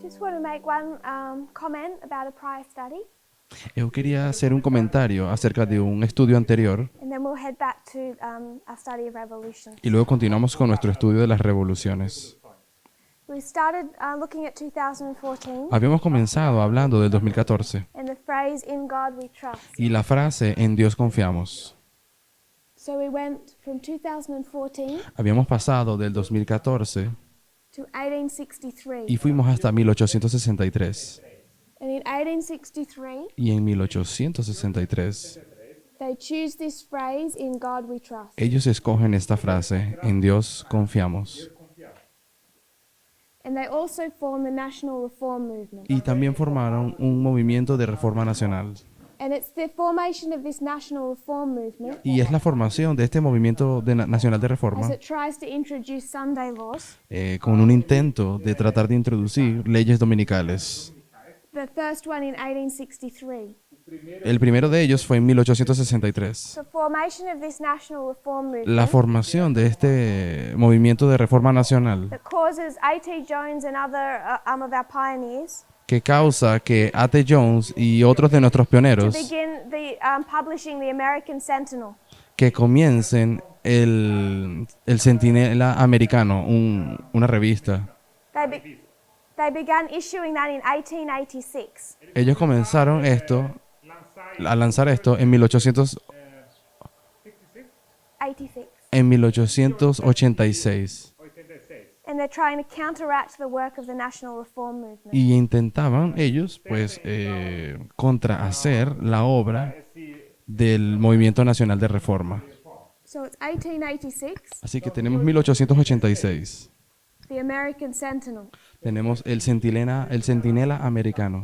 just want to make one comment about a prior study, Eu quería hacer un comentario acerca de un estudio anterior and then we'll head back to our study of revolution. y luego continuamos con nuestro estudio de las revoluciones. We started looking at 2014 Habíamos comenzado hablando del 2014 and the phrase "In God We Trust." y la frase "En Dios confiamos". So we went from 2014 Habíamos pasado del 2014 to 1863, y fuimos hasta 1863. and in 1863 Y en 1863 they choose this phrase "In God We Trust." ellos escogen esta frase, "En Dios confiamos". And they also form the National Reform Movement. Y también formaron un movimiento de reforma nacional. And it's the formation of this National Reform Movement Y es la formación de este movimiento nacional de as reforma it tries to introduce Sunday laws. con un intento de tratar de introducir leyes dominicales. The first one in 1863. El primero de ellos fue en 1863. The formation of this National Reform La Movement formación de este movimiento de reforma nacional that causes A.T. Jones and other of our pioneers que causa que A.T. Jones y otros de nuestros to pioneros begin publishing the American Sentinel. que comiencen el Centinela Americano, una revista. They began issuing that in 1886. Ellos comenzaron a lanzar esto en 1886 And they're trying to counteract the work of the National Reform Movement. y intentaban ellos pues contrahacer la obra del Movimiento Nacional de Reforma. So it's 1886, Así que tenemos 1886. the American Sentinel. Tenemos el Centinela Americano.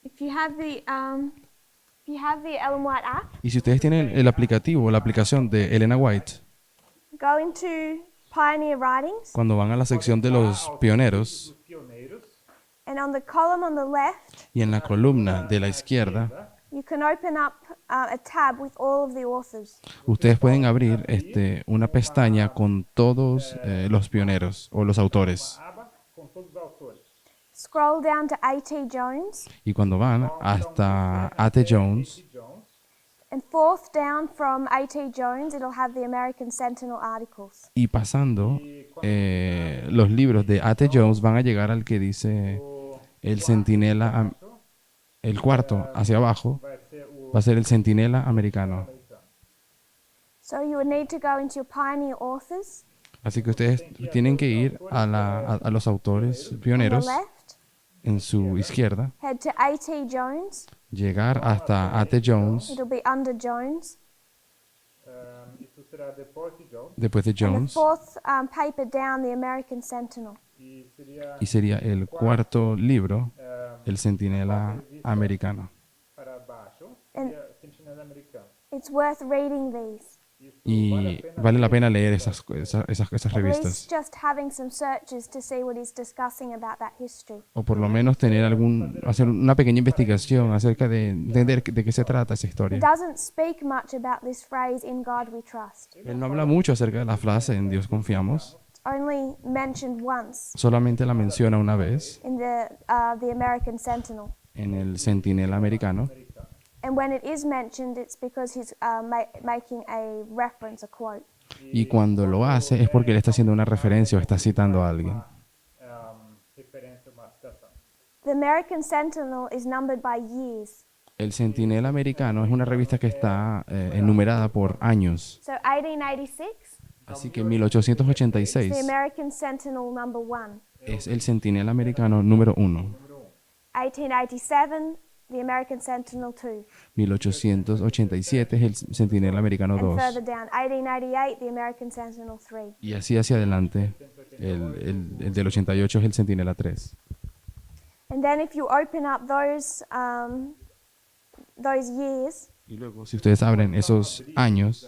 If you have the Ellen White app, Y si ustedes tienen el aplicativo, la aplicación de Elena White, go into Pioneer Writings, cuando van a la sección de los pioneros and on the column on the left, y en la columna de la izquierda, you can open up a tab with all of the authors. ustedes pueden abrir una pestaña con todos los pioneros o los autores. Scroll down to A.T. Jones, Y cuando van hasta A.T. Jones, and fourth down from A.T. Jones, it'll have the American Sentinel articles. y pasando los libros de A.T. Jones, van a llegar al que dice el Centinela, el cuarto hacia abajo, va a ser el Centinela Americano. So you would need to go into your Pioneer authors Así que ustedes tienen que ir a los autores on the pioneros left, en su izquierda, head to A.T. Jones, llegar hasta A.T. Jones, it'll be under Jones, después de and the Jones, fourth paper down, the American Sentinel. y sería el cuarto libro, el Centinela Americano. And it's worth reading these. Y vale la pena leer esas At revistas, least just having some searches to see what he's discussing about that history. o por lo menos hacer una pequeña investigación acerca de entender de qué se trata esa He historia. doesn't speak much about this phrase, "In God we trust." Él no habla mucho acerca de la frase "En Dios confiamos", It's only mentioned once solamente la menciona una vez in the American Sentinel. en el Centinela Americano. And when it is mentioned, it's because he's making a reference, a quote. Y cuando lo hace es porque le está haciendo una referencia o está citando a alguien. The American Sentinel is numbered by years. El Centinela Americano es una revista que está enumerada por años. So 1886, Así que the 1886 American Sentinel number 1. es el Centinela Americano número 1. 1887, the American Sentinel 2. 1887 es el Centinela Americano And 2. further down, 1888, the American Sentinel 3. Y así hacia adelante, el del 88 es el Centinela 3. And then if you open up those years, Y luego, si ustedes abren esos años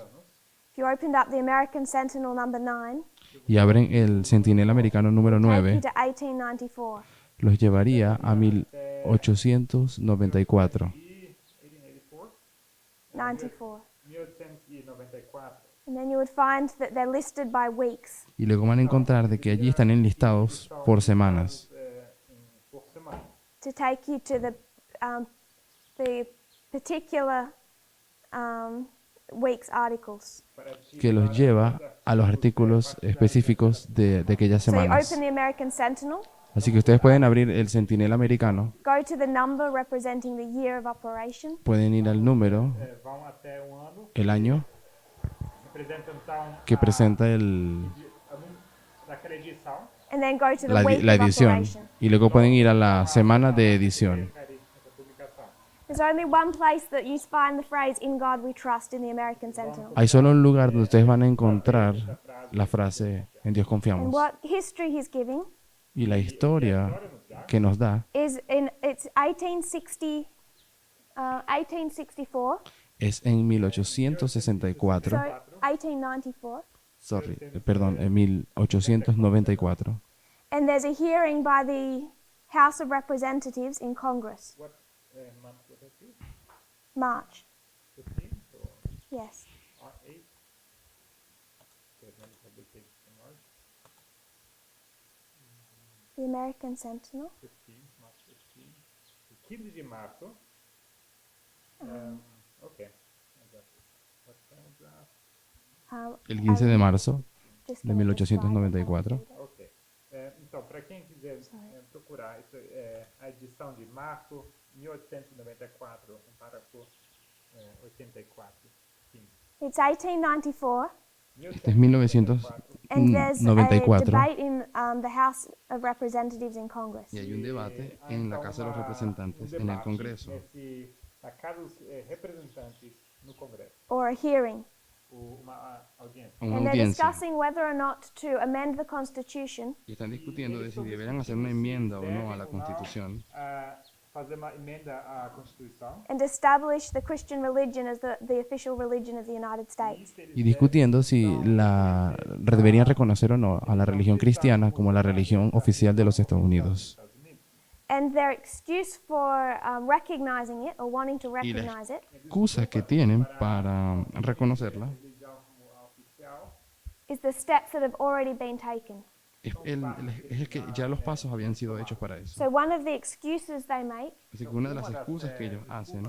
if you opened up the American Sentinel number 9, y abren el Centinela Americano número take 9, you to 1894. los llevaría a 1894. 94. And then you would find that they're listed by weeks. Y luego van a encontrar de que allí están enlistados por semanas. to take you to the particular week's articles. que los lleva a los artículos específicos de aquellas So you semanas. open the American Sentinel, Así que ustedes pueden abrir el Centinela americano, go to the number representing the year of operation, pueden ir al número, Vão até ano, el año representam então que presenta el, daquela edição, and then go to the la, week la of edición. operation. Y luego pueden ir a la semana de edición. essa publicação. There's only one place that you find the phrase "In God We Trust" in the American Sentinel. Hay solo un lugar donde ustedes van a encontrar la frase "En Dios And confiamos". what history he's giving Y la historia que nos da is it's 1864, es en so 1864, 1894, perdón, en 1894. and there's a hearing by the House of Representatives in Congress, What month was it? March. 15 or Yes. 8? Okay, when is the big thing in March? The American Sentinel. 15, March 15. 15 de março. Ok. I got it. What paragraph? El 15 de marzo Just de gonna just write it. 1894. Ok. Então, para quem quiser procurar, isso é a edição de março 1894, um parágrafo 84. 15. It's 1894, Este es 1994. and there's a debate in the House of Representatives in Congress. Y hay un debate en la Casa de los Representantes, en el Congreso. Na Casa dos Representantes, no Congresso. Or a hearing. Uma audiência. Una And they're audiencia. discussing whether or not to amend the Constitution Y están discutiendo de si deberían hacer una enmienda o no a la Constitución Fazer uma emenda à Constituição. and establish the Christian religion as the official religion of the United States. y discutiendo si deberían reconocer o no a la religión cristiana como la religión oficial de los Estados Unidos. And their excuse for recognizing it or wanting to Y la recognize it excusa que tienen para reconocerla is the steps that have already been taken. es el que ya los pasos habían sido hechos para eso. So one of the excuses they make Así que una de las excusas que ellos hacen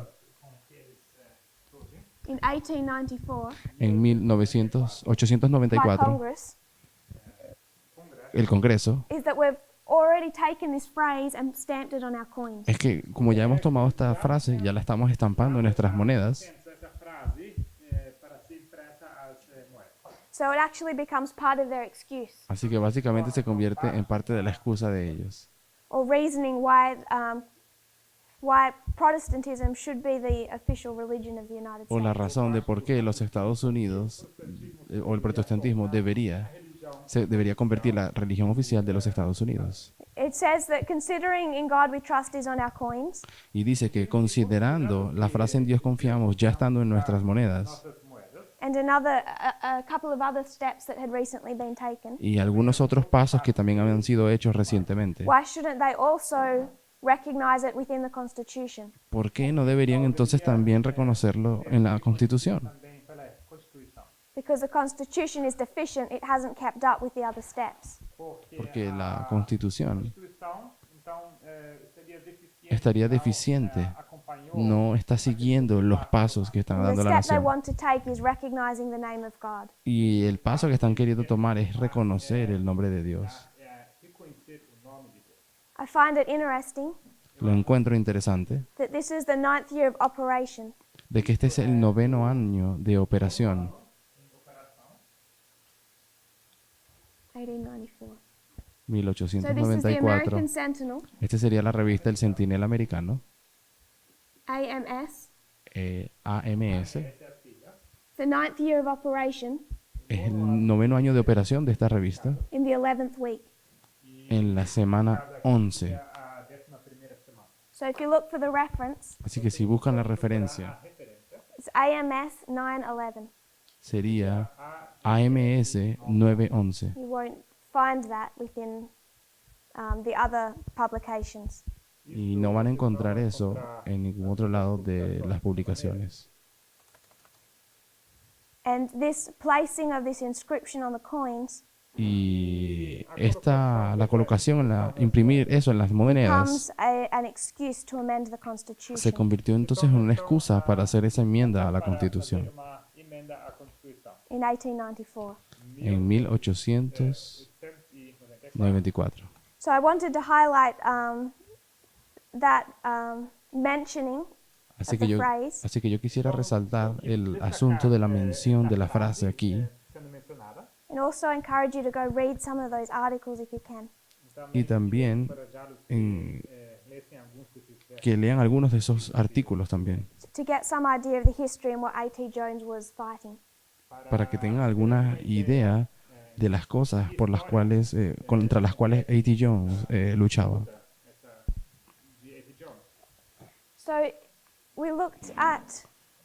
in 1894 en by 1894, Congress el Congreso, is that we've already taken this phrase and stamped it on our coins. es que como ya hemos tomado esta frase, ya la estamos estampando en nuestras monedas, Essa frase para ser impressa às moedas. So it actually becomes part of their excuse así que básicamente se convierte en parte de la excusa de ellos. or reasoning why Protestantism should be the official religion of the United O la States. razón de por qué los Estados Unidos o el protestantismo debería convertir la religión oficial de los Estados Unidos. It says that considering in God we trust is on our coins, Y dice que considerando la frase "en Dios confiamos" ya estando en nuestras monedas Essas moedas. and a couple of other steps that had recently been taken, y algunos otros pasos que también habían sido hechos recientemente, why shouldn't they also recognize it within the Constitution? ¿por qué no deberían entonces también reconocerlo en la Constitución? Também pela Constituição. Because the Constitution is deficient, it hasn't kept up with the other steps. Porque la Constitución Constituição, então, seria deficiente. estaría deficiente, Acompanhou no está siguiendo los pasos que están The dando la step they nación. want to take is recognizing the name of God. Y el paso que están queriendo tomar es reconocer el nombre de Dios. reconhecer o nome de Deus. I find it interesting Lo encuentro interesante that this is the 9th year of operation. de que este es el 9º año de operación, 1894. So this is the 1894. American Sentinel, Este sería la revista El Centinela Americano, AMS. AMS. The 9th year of operation Es el 9º año de operación de esta revista in the 11th week. en la semana 11. A 11ª semana. So if you look for the reference, Así que si buscan la referencia, it's AMS 911. sería AMS 911. You won't find that within the other publications. Y no van a encontrar eso en ningún otro lado de las publicaciones. And this placing of this inscription on the coins Y la colocación, imprimir eso en las monedas, becomes an excuse to amend the se Constitution. convirtió entonces en una excusa para hacer esa enmienda a la para fazer Constitución uma emenda à Constituição. In 1894. en 1894. So I wanted to highlight that mentioning Así of que the yo, phrase, así que yo quisiera resaltar el asunto de la mención de la frase aquí Sendo mencionada. and also encourage you to go read some of those articles if you can. y también Encorajá-los en lessem alguns desses versos. que lean algunos de esos artículos también, To get some idea of the history and what A.T. Jones was fighting. para que tengan alguna idea de las cosas por las cuales, contra las cuales A.T. Jones luchaba. De A.T. Jones. So we looked at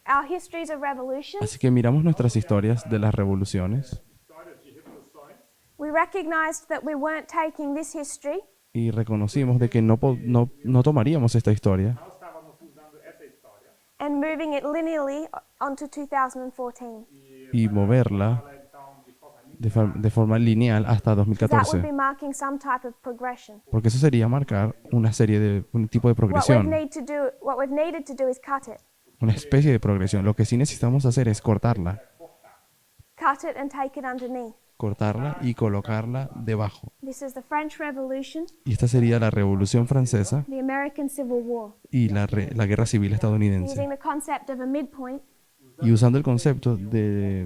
our histories of revolution. Así que miramos nuestras historias de las revoluciones Histórias de revoluções. We recognized that we weren't taking this history y reconocimos de que no tomaríamos esta historia Não estávamos usando essa história and moving it linearly onto 2014. y moverla ela então de forma limpa. de forma lineal hasta That would be 2014, marking some type of progression. porque eso sería marcar una serie de un tipo de progresión, What we've needed to do is cut it. una especie de progresión. Lo que sí necesitamos hacer es cortarla And take it underneath. y colocarla debajo. This is the French Revolution, Y esta sería la Revolución Francesa the American Civil War. y la Guerra Civil estadounidense. Using the concept of a midpoint, Y usando el concepto de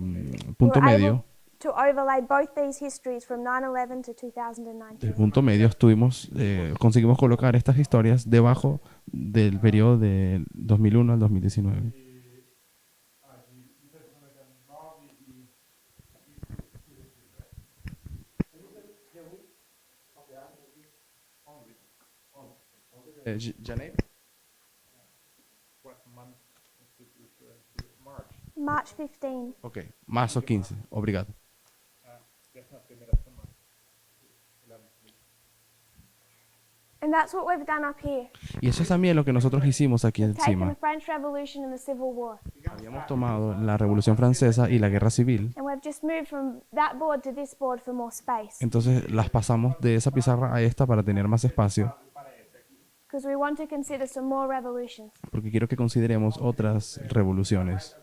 punto we're able medio, to overlay both these histories from 9/11 to 2019. del punto medio conseguimos colocar estas historias debajo del periodo de 2001 al 2019. Janeiro? What month is it referring to? March. March 15. Ok, março 15, obrigado. Décima primeira semana. And that's what we've done up here. Y eso es también lo que nosotros hicimos aquí Taken the encima. French Revolution and the Civil War. Habíamos tomado la Revolución Francesa y la Guerra Civil, And we've just moved from that board to this board for more space. entonces las pasamos de esa pizarra a esta para tener más espacio, Because we want to consider some more revolutions. porque quiero que consideremos otras revoluciones.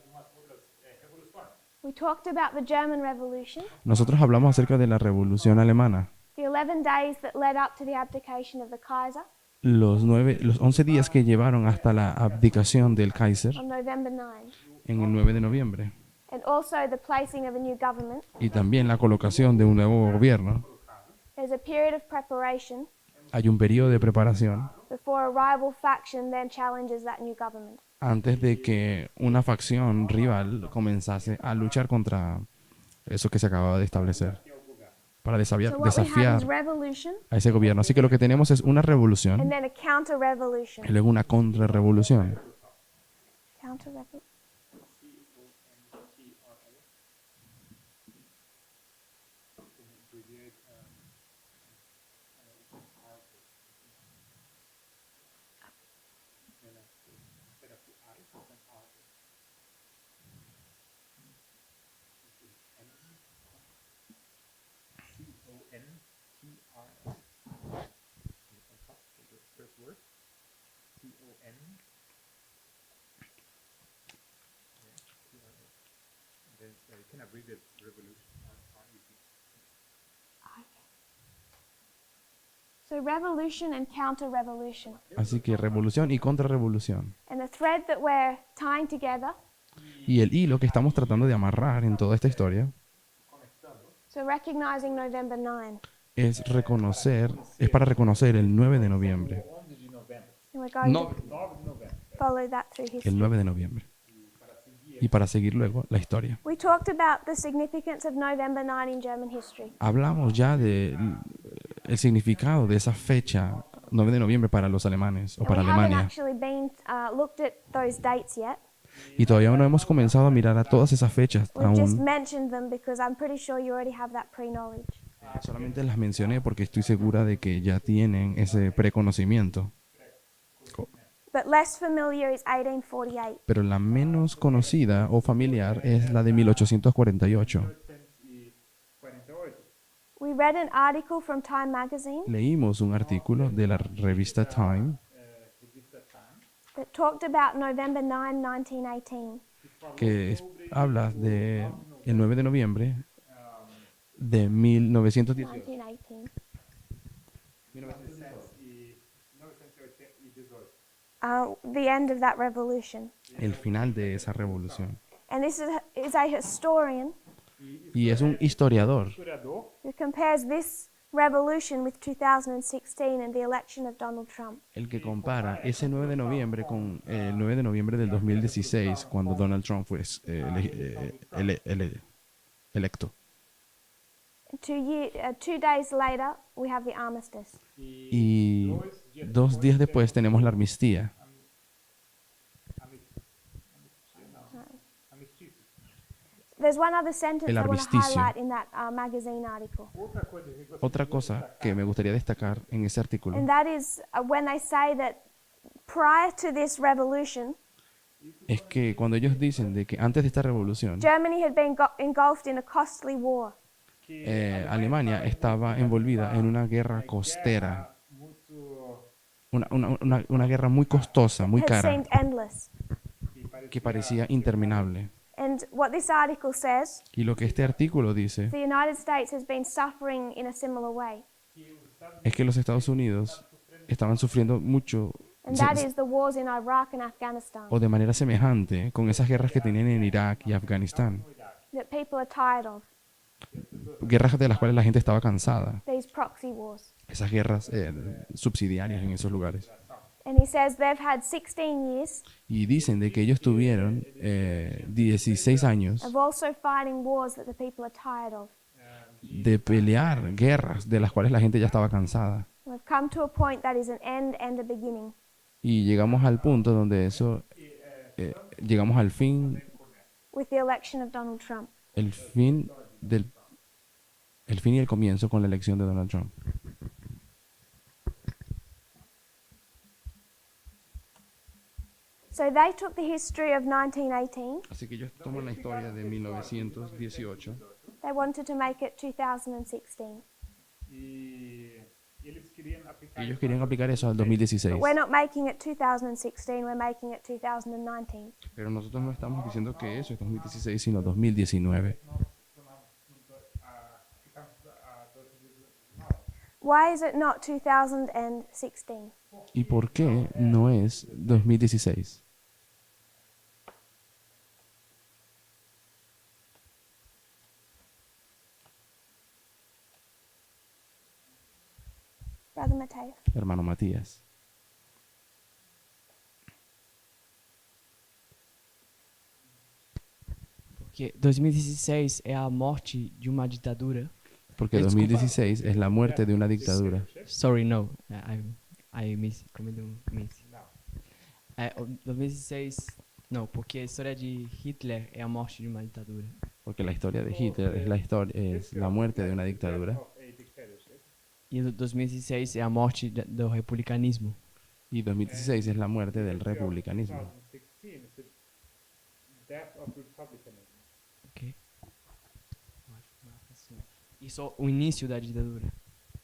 We talked about the German Revolution, Nosotros hablamos acerca de la Revolución Alemana, the 11 days that led up to the abdication of the Kaiser los 11 días que llevaron hasta la abdicación del Kaiser on November 9, en el 9 de noviembre, and also the placing of a new government. y también la colocación de un nuevo gobierno. There's a period of preparation Hay un periodo de preparación before a rival faction then challenges that new government. antes de que una facción rival comenzase a luchar contra eso que se acababa de establecer, para So what we have desafiar is revolution a ese gobierno. Así que lo que tenemos es una and revolución then a counter-revolution. y luego una contrarrevolución. Counter-revolution. C-O-N-T-R-S. On top, the first word. C-O-N. Yeah, T-R-S. Then you can abbreviate revolution or easy. So revolution and counter-revolution. Así que revolución y contrarrevolución. And the thread that we're tying together, Y el hilo que estamos tratando de amarrar en toda esta historia so recognizing November 9. es para reconocer el 9 de noviembre. 11 de novembro. And we're going to 9 de novembro. follow that through history. El 9 de noviembre. Y para seguir luego la historia. We talked about the significance of November 9 in German history. Hablamos ya del significado de esa fecha, 9 de noviembre, para los alemanes o And para we haven't Alemania. actually been looked at those dates yet. Y todavía no hemos comenzado a mirar a todas esas fechas We've just aún. mentioned them because I'm pretty sure you already have that pre-knowledge. Solamente las mencioné porque estoy segura de que ya tienen ese preconocimiento. But less familiar is 1848. Pero la menos conocida o familiar es la de 1848. 1848. We read an article from Time magazine Leímos un artículo de la revista Time revista Time, that talked about November 9, 1918. que habla de el 9 de noviembre de 1918. 1918. 1918. The end of that revolution. El final de esa revolución. And this is a historian Y es un historiador Historiador who compares this revolution with 2016 and the election of Donald Trump. el que compara ese 9 de noviembre con el 9 de noviembre del 2016, cuando Donald Trump fue electo. 2 days later, we have the armistice. Y 2 días después tenemos la amnistía. Armistício. There's one other sentence El I want to armisticio. highlight in that magazine article. Otra cosa que me gustaría destacar en ese artículo And that is when they say that prior to this revolution, es que cuando ellos dicen de que antes de esta revolución, Germany had been engulfed in a costly war. Alemania estaba envolvida en una guerra costera, Muito una guerra muy costosa, muy Had cara, seemed endless. que parecía interminable. And what this article says, Y lo que este artículo dice the United States has been suffering in a similar way. es que los Estados Unidos estaban sufriendo mucho And that is the wars in Iraq and Afghanistan. o de manera semejante con esas guerras que tenían en Irak y Afganistán, That people are tired of. guerras de las cuales la gente estaba cansada, These proxy wars. esas guerras subsidiarias en esos lugares. And he says they've had 16 years Y dicen de que ellos tuvieron 16 años of also fighting wars that the people are tired of. de pelear guerras de las cuales la gente ya estaba cansada. We've come to a point that is an end and a beginning. Y llegamos al punto donde llegamos al fin, With the election of Donald Trump. el fin y el comienzo con la elección de Donald Trump. So they took the history of 1918. Así que ellos toman la historia de 1918 They wanted to make it 2016. e eles queriam aplicar y ellos querían aplicar eso al 2016. But we're not making it 2016, we're making it 2019. Pero nosotros no estamos diciendo que eso es 2016, sino 2019. Why is it not 2016? ¿Y por qué no es 2016? Brother Mateo. Hermano Matías. Porque 2016 é a morte de uma ditadura. Porque Desculpa. 2016 es la muerte de una dictadura. Sorry, no. I miss. Comendo miss. O 2016. Não, porque a história de Hitler é a morte de uma ditadura. Porque la historia de Hitler es la muerte de una dictadura. E o 2016 é a morte do republicanismo. Y 2016 es la muerte del republicanismo. 2016 is the death of republicanism. Ok? Isso é o início da ditadura.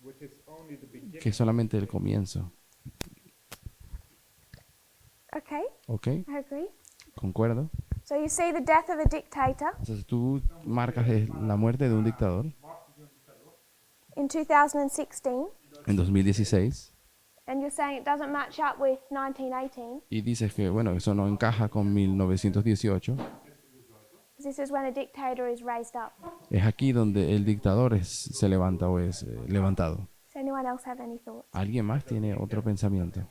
Which is only the beginning. Que es solamente el comienzo. Okay, ¿Ok? I agree. ¿Concuerdo? So you see the death of a dictator Entonces tú marcas la muerte de un dictador in 2016, en 2016 and you're saying it doesn't match up with 1918. y dices que, bueno, eso no encaja con 1918. This is when a dictator is raised up. Es aquí donde el dictador se levanta o es levantado. Does anyone else have any thoughts? ¿Alguien más tiene otro pensamiento?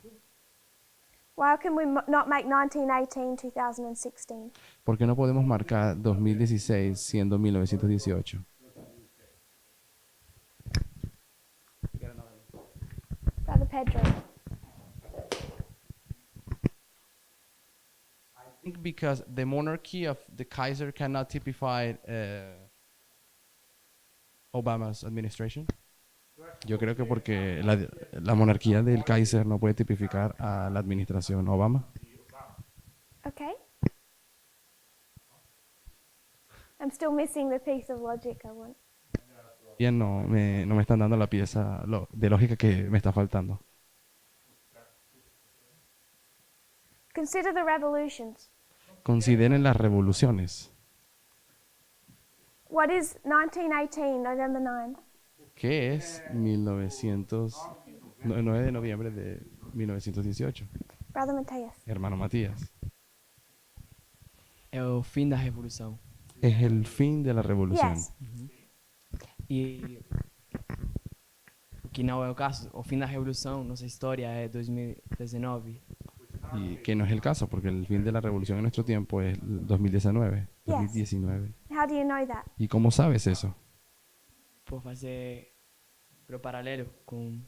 Why can we not make 1918 2016? ¿Por qué no podemos marcar 2016 siendo 1918? Brother Pedro. I think because the monarchy of the Kaiser cannot typify Obama's administration. Yo creo que porque la monarquía del Kaiser no puede tipificar a la administración Obama. Okay. I'm still missing the piece of logic I want. Bien, no me están dando la pieza de lógica que me está faltando. Consider the revolutions. Consideren las revoluciones. What is 1918, November 9? ¿Qué es 9 de noviembre de 1918? Brother Matthias. Hermano Matías. É o fim da revolução. Es el fin de la revolución. Yes. E o que não é o caso, o fim da revolução, nossa história é 2019. Y que no es el caso, porque el fin de la revolución en nuestro tiempo es el 2019. 2019. How do you know that? ¿Y cómo sabes eso? Por fazer o paralelo com...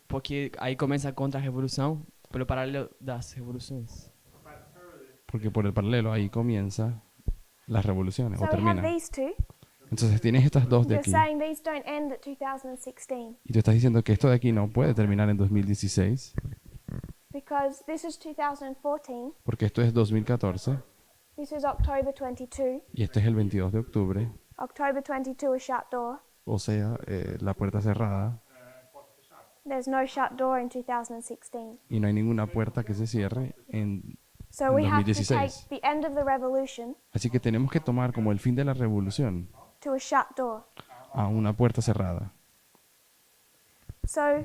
Porque aí começa a contra-revolução pelo paralelo das revoluções. Porque por el paralelo ahí comienza las revoluciones, So o we have termina. these two. Entonces tienes estas dos de You're aquí. saying these don't end at 2016 Y tú estás diciendo que esto de aquí no puede terminar en 2016, because this is 2014, porque esto es 2014 this is October 22. y este es el 22 de octubre, October 22 is shut door. o sea, la puerta cerrada, There's no shut door in 2016. y no hay ninguna puerta que se cierre en... So we have to 2016. take the end of the revolution Así que tenemos que tomar como el fin de la revolución to a shut door. a una puerta cerrada. So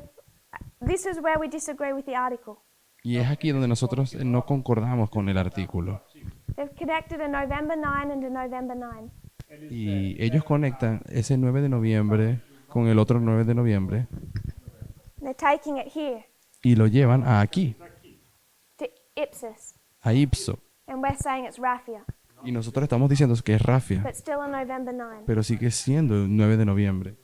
this is where we disagree with the article. Y es aquí donde nosotros no concordamos con el artículo. They've connected a November 9 and a November 9. Y ellos conectan ese 9 de noviembre con el otro 9 de noviembre They're taking it here y lo llevan a aquí, to Ipsos, a Ipso. and we're saying it's Raffia, Y nosotros estamos diciendo que es Rafia, but still a November 9. pero sigue siendo el 9 de noviembre.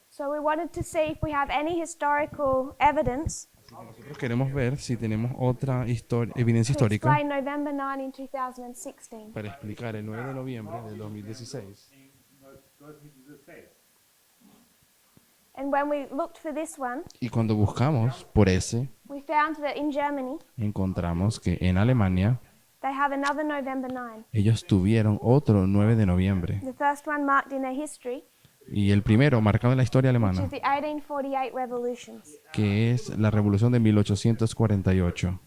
So we wanted to see if we have any historical evidence Nosotros queremos ver si tenemos otra evidencia to histórica explain November 9 in 2016. para explicar el 9 de noviembre del 2016. 2016. And when we looked for this one, Y cuando buscamos por ese, we found that in Germany encontramos que en Alemania they have another November 9. ellos tuvieron otro 9 de noviembre. The first one marked in their history, Y el primero marcado en la historia which alemana, is the 1848 revolutions. que es la revolución de 1848.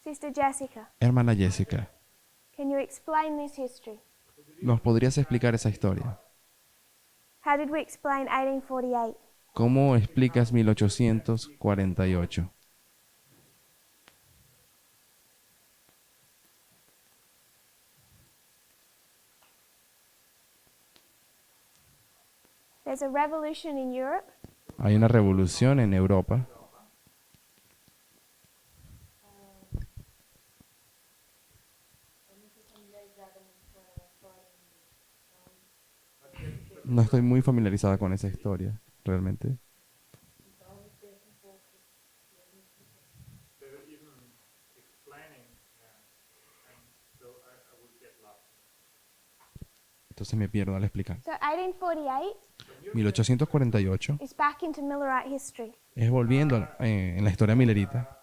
Sister Jessica, Hermana Jessica, can you explain this history? ¿nos podrías explicar esa historia? How did we explain 1848? ¿Cómo explicas 1848? There's a revolution in Europe. Hay una revolución en Europa. No estoy muy familiarizada con esa historia, realmente. They're even explaining, and so I would get lost. Entonces me pierdo al explicar. So 1848 1848 is back into Millerite history. es volviendo en la historia millerita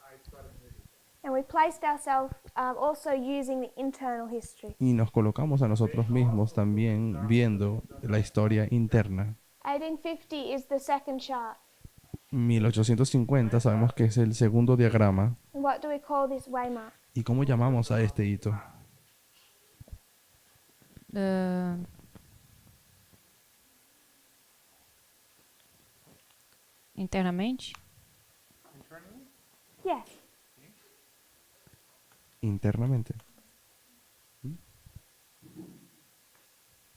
And we placed ourselves also using the internal history. y nos colocamos a nosotros mismos también viendo la historia interna. 1850 is the second chart. 1850 sabemos que es el segundo diagrama. And what do we call this waymark? ¿Y cómo llamamos a este hito? Internamente? Yes. Internamente.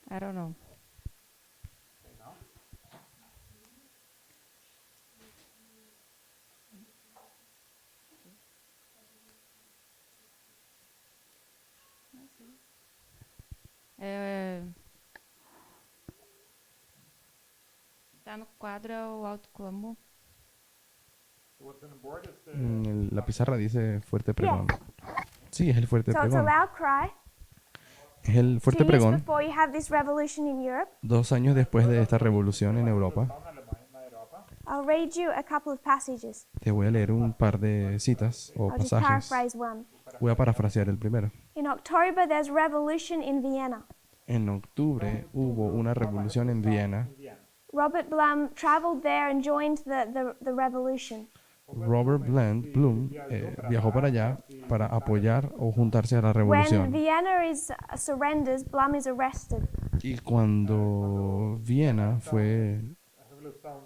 I don't know. Tá no quadro é o alto clamor. So what's on the board is the La pizarra dice fuerte pregón. Sí, es el fuerte So it's a pregón. loud cry. Es el 2 fuerte years pregón. before you have this revolution in Europe. 2 años después de esta revolución en Europa, na Europa. I'll read you a couple of passages. te voy a leer un par de citas o I'll just pasajes. paraphrase one. Voy a parafrasear el primero. In October, there's revolution in Vienna. En octubre hubo una revolución en Viena. Robert Blum traveled there and joined the revolution. Robert Blum viajó para allá para apoyar o juntarse a la When revolución. Vienna surrenders, Blum is arrested. Y cuando Viena fue, A revolução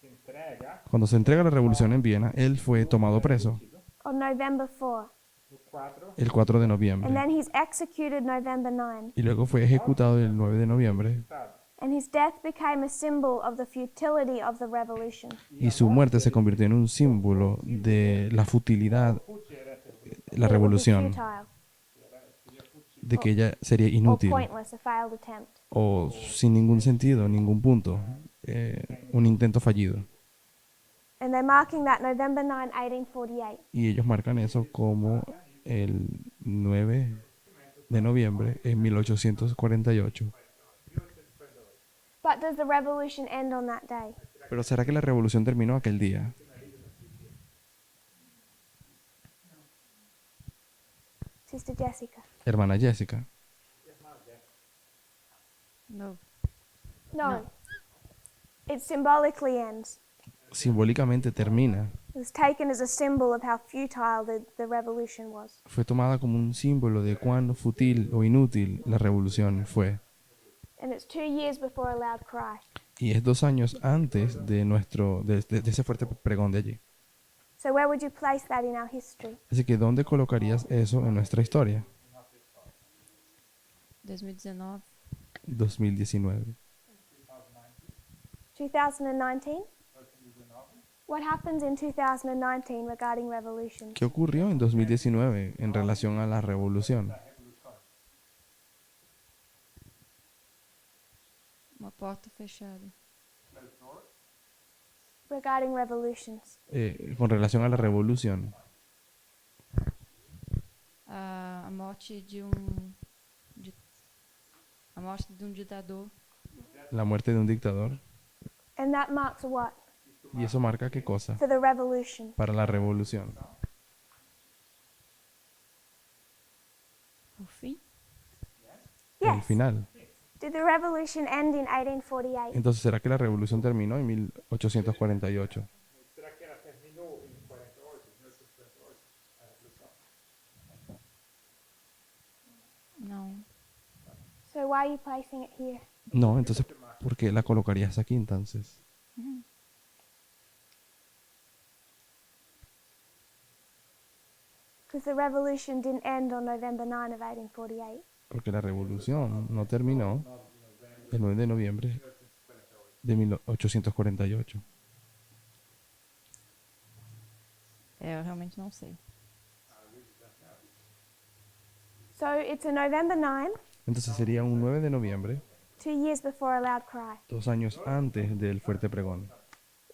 se entrega cuando se entrega la revolución en Viena, él fue tomado preso On November 4. no 4 el 4 de And noviembre. then he's executed November 9. Y luego fue ejecutado el 9 de noviembre. And his death became a symbol of the futility of the revolution. Y su muerte se convirtió en un símbolo de la futilidad, la It would be revolución, futile de que ella sería or inútil pointless, a failed attempt. o sin ningún sentido, ningún punto, un intento fallido. And they're marking that November 9, 1848. Y ellos marcan eso como el 9 de noviembre en 1848. But does the revolution end on that day? Pero ¿será que la revolución terminó aquel día? Sister Jessica? Hermana Jessica. No. No. It symbolically ends. Simbólicamente termina. It was taken as a symbol of how futile the revolution was. Fue tomada como un símbolo de cuán fútil o inútil la revolución fue. And it's 2 years before a loud cry. Y es 2 años antes de de ese fuerte pregón de allí. So where would you place that in our history? Así que ¿dónde colocarías eso en nuestra historia? 2019. 2019. 2019? What happens in 2019 regarding revolutions? ¿Qué ocurrió en 2019 en relación a la revolución? Uma porta fechada. Regarding revolutions. Con relación a la revolución. A morte a morte de um ditador. La muerte de un dictador. And that marks what? ¿Y eso marca qué cosa? For the revolution. Para la revolución. O fim? El Yes. final. Did the revolution end in 1848? Entonces, ¿será que la revolución terminó en 1848? será que ela terminou em 48, 1848, a revolução? Não. So why are you placing it here? No, entonces, ¿por qué la colocarías aquí entonces? Because the revolution didn't end on November 9 of 1848. Porque la revolución no terminó el 9 de noviembre de 1848. Eu realmente não sei. So it's a November 9, Entonces sería un 9 de noviembre, 2 years before a loud cry. 2 años antes del fuerte pregón.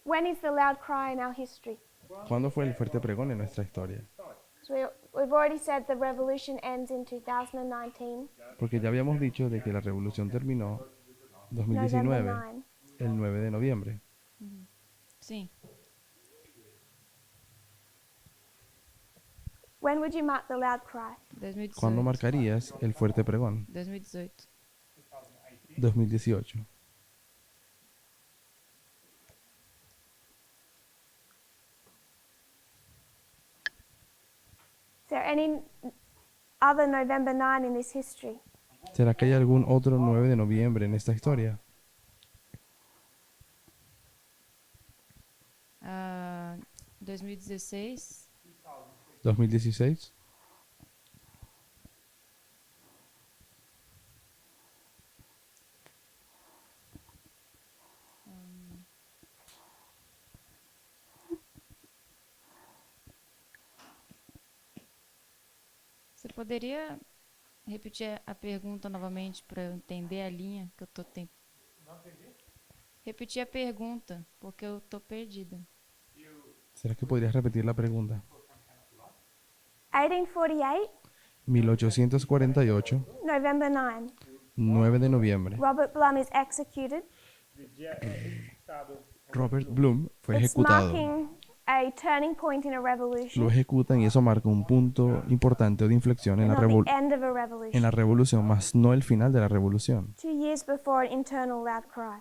When is the loud cry in our history? ¿Cuándo fue el fuerte pregón en nuestra historia? So we've already said the revolution ends in 2019, Porque ya habíamos dicho de que la revolución terminó November 2019, 9. el 9 de noviembre. Sim. When would you mark the loud cry? 2018. ¿Cuándo marcarías el fuerte pregón? 2018. 2018. Is there any other November 9 in this history? ¿Será que hay algún otro 9 de noviembre en esta historia? 2016. 2016. Você poderia repetir a pergunta novamente para eu entender a linha que eu tô tentando? Repetir a pergunta, porque eu tô perdida. ¿Será que podrías repetir la pregunta? 1848, 1848, November 9. 9 de noviembre. Robert Blum is executed. De dia é executado Robert Blum fue It's ejecutado. marking a turning point in a lo revolution, ejecutan y eso marca un punto importante o de inflexión en and la, not the end of a en revolution. la revolución, más no el final de la revolución. 2 years before an internal loud cry.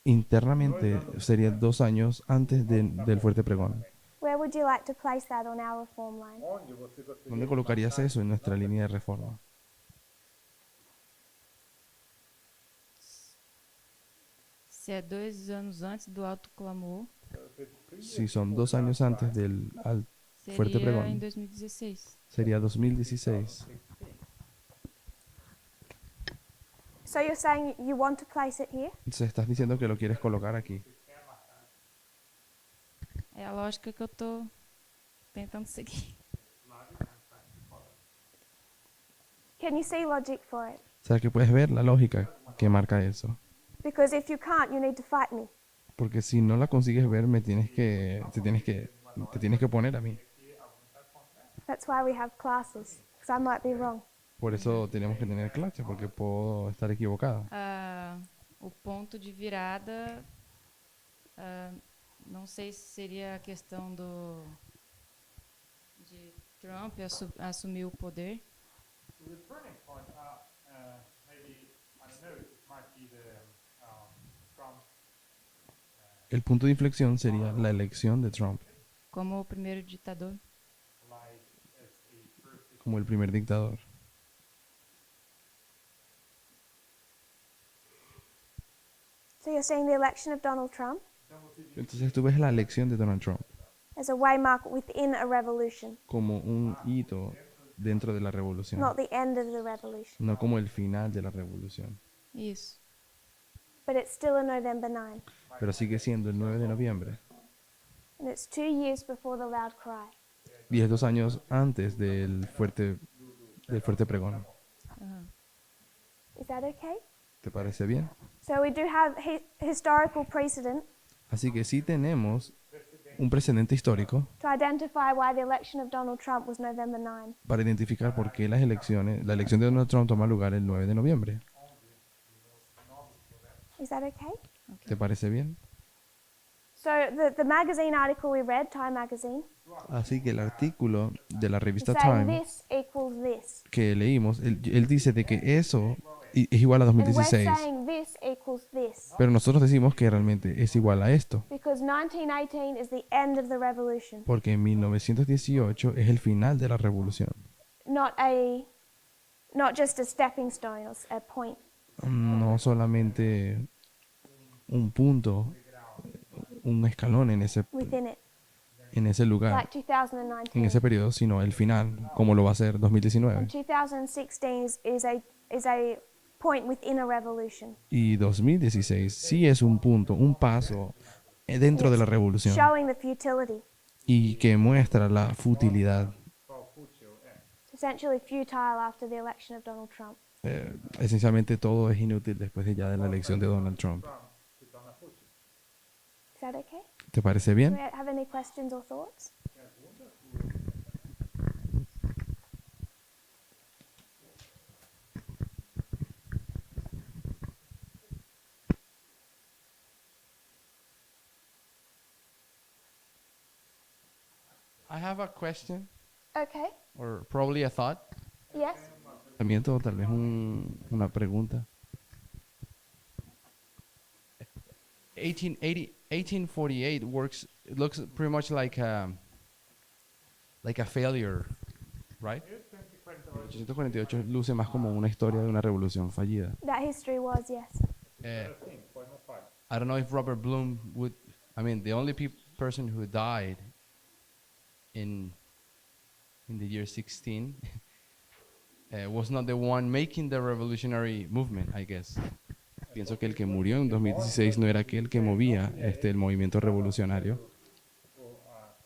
Internamente sería 2 años antes del fuerte pregón. Where would you like to place that on our reform line? Onde você gostaria ¿Dónde de colocarías plantar eso en nuestra línea de reforma? Se é 2 anos antes do alto clamor, Si son 2 años antes del fuerte seria em pregón, 2016. sería 2016. So you're saying you want to place it here? Entonces estás diciendo que lo quieres colocar aquí. É a lógica que eu tô tentando seguir. Can you see logic for it? O sea que puedes ver la lógica que marca eso. Because if you can't, you need to fight me. Porque si no la consigues ver, te tienes que poner a mí. That's why we have classes, because I might be wrong. Por eso tenemos que tener clase, porque puedo estar equivocada. O ponto de virada, não sei se seria a questão de Trump assumir o poder. The turning point, maybe, I don't know, it might be the Trump El punto de inflexión sería la elección de Trump Como o primeiro ditador. like as a first como el primer dictador. So you're saying the election of Donald Trump Entonces tú ves la elección de Donald Trump as a waymark within a revolution, como un hito dentro de la revolución, not the end of the revolution. no como el final de la revolución. Isso. But it's still a November 9, Pero sigue siendo el 9 de noviembre, and it's 2 years before the loud cry. 2 años antes del fuerte pregón. Is that okay? ¿Te parece bien? So we do have historical precedent Así que sí tenemos un precedente histórico to identify why the election of Donald Trump was November 9. para identificar por qué la elección de Donald Trump toma lugar el 9 de noviembre. Is that okay? ¿Te parece bien? So the magazine article we read, Time Magazine, Así que el artículo de la is revista saying Time this equals this. que leímos, él dice de que eso es igual a And we're 2016, saying this equals this. pero nosotros decimos que realmente es igual a esto, Because 1918 is the end of the revolution, porque en 1918 es el final de la revolución, not just a stepping stone or a point. no solamente un punto, un escalón en Within it, ese lugar, like en 2019. ese periodo, sino el final, como lo va a ser 2019. And 2016 is a point within a revolution, Y 2016 sí es un punto, un paso dentro de la revolución showing the futility. y que muestra la futilidad, It's essentially futile after the election of Donald Trump. esencialmente todo es inútil después de ya de la elección de Donald Trump. Is that okay? ¿Te parece Do bien? we have any questions or thoughts? I have a question Okay. or probably a thought. Yes. También tal vez una pregunta. 1848 looks pretty much like a failure, right? 1848 luce más como una historia de una revolución fallida. That history was, yes. I don't know if Robert Bloom would. I mean, the only person who died in the year 16 was not the one making the revolutionary movement, I guess. Pienso que el que murió en 2016 no era aquel que movía el movimiento revolucionario.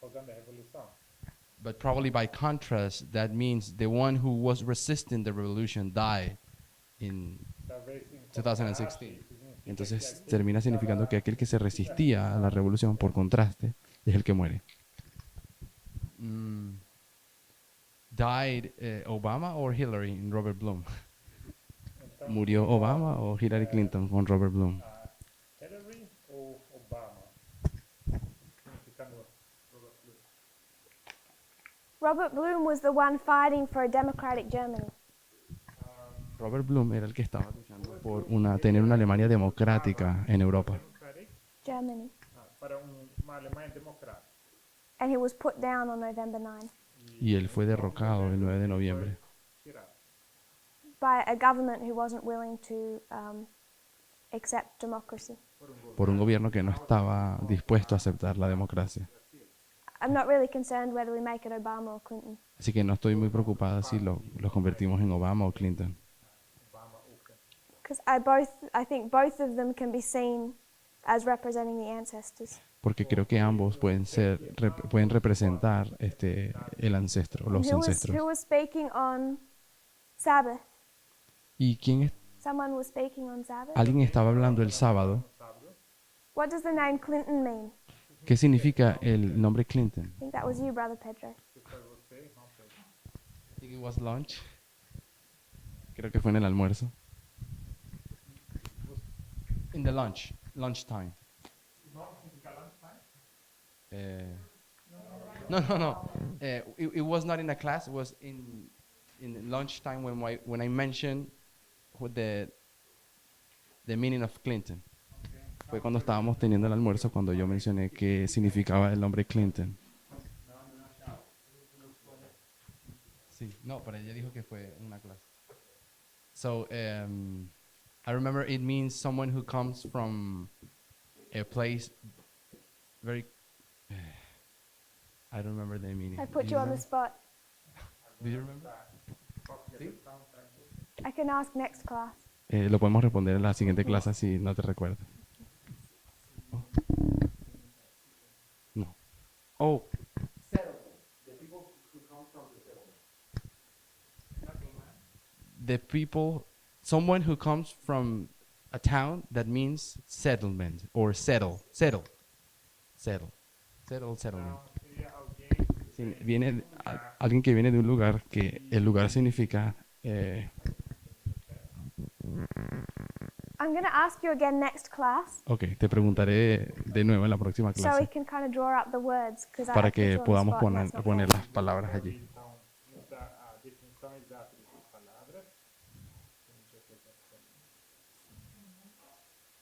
causando a revolução. But probably by contrast, that means the one who was resisting the revolution died in Talvez em 2016. Entonces termina significando que aquel que se resistía a la revolución por contraste es el que muere. Died Obama or Hillary in Robert Bloom? ¿Murió Obama o Hillary Clinton con Robert Bloom? Hillary ou Obama? Robert Blum was the one fighting for a democratic Germany. Robert Blum era el que estaba luchando por tener una Alemania democrática en Europa. Democratic, Germany. para uma Alemanha democrática. And he was put down on November 9 Y él fue derrocado el 9 de noviembre Tirado. by a government who wasn't willing to accept democracy. por un gobierno que no estaba dispuesto a aceptar la democracia. I'm not really concerned whether we make it Obama or Clinton. Así que no estoy muy preocupada si los convertimos en Obama o Clinton. Because I think both of them can be seen as representing the ancestors. Porque creo que ambos pueden representar el ancestro, los Who ancestros. was speaking on Sabbath? ¿Y Someone was speaking on Sabbath? alguien estaba hablando el sábado? What does the name Clinton mean? ¿Qué significa el nombre Clinton? I think that was you, Brother Pedro. I think it was lunch. Creo que fue en el almuerzo. In the lunchtime. No. It was not in a class. It was in lunchtime when I mentioned what the meaning of Clinton. Fue cuando estábamos teniendo el almuerzo cuando yo mencioné qué significaba el nombre Clinton. Sí, no, pero ella dijo que fue una clase. So, I remember it means someone who comes from a place very. I don't remember the meaning. I put Do you on the remember? spot. Do you remember? I can ask next class. Lo podemos responder en la siguiente clase si no te recuerdas. No. Oh. The people, someone who comes from a town that means settlement or settlement. Então, Settlement. seria alguém Sí, alguien que viene de un lugar que el lugar significa I'm going to ask you again next class ok, te preguntaré de nuevo en la próxima so we clase can kind of draw up the words because I para put you que on the podamos spot and that's not poner fair. las palabras allí. então nos dá a definição exata dessas palavras.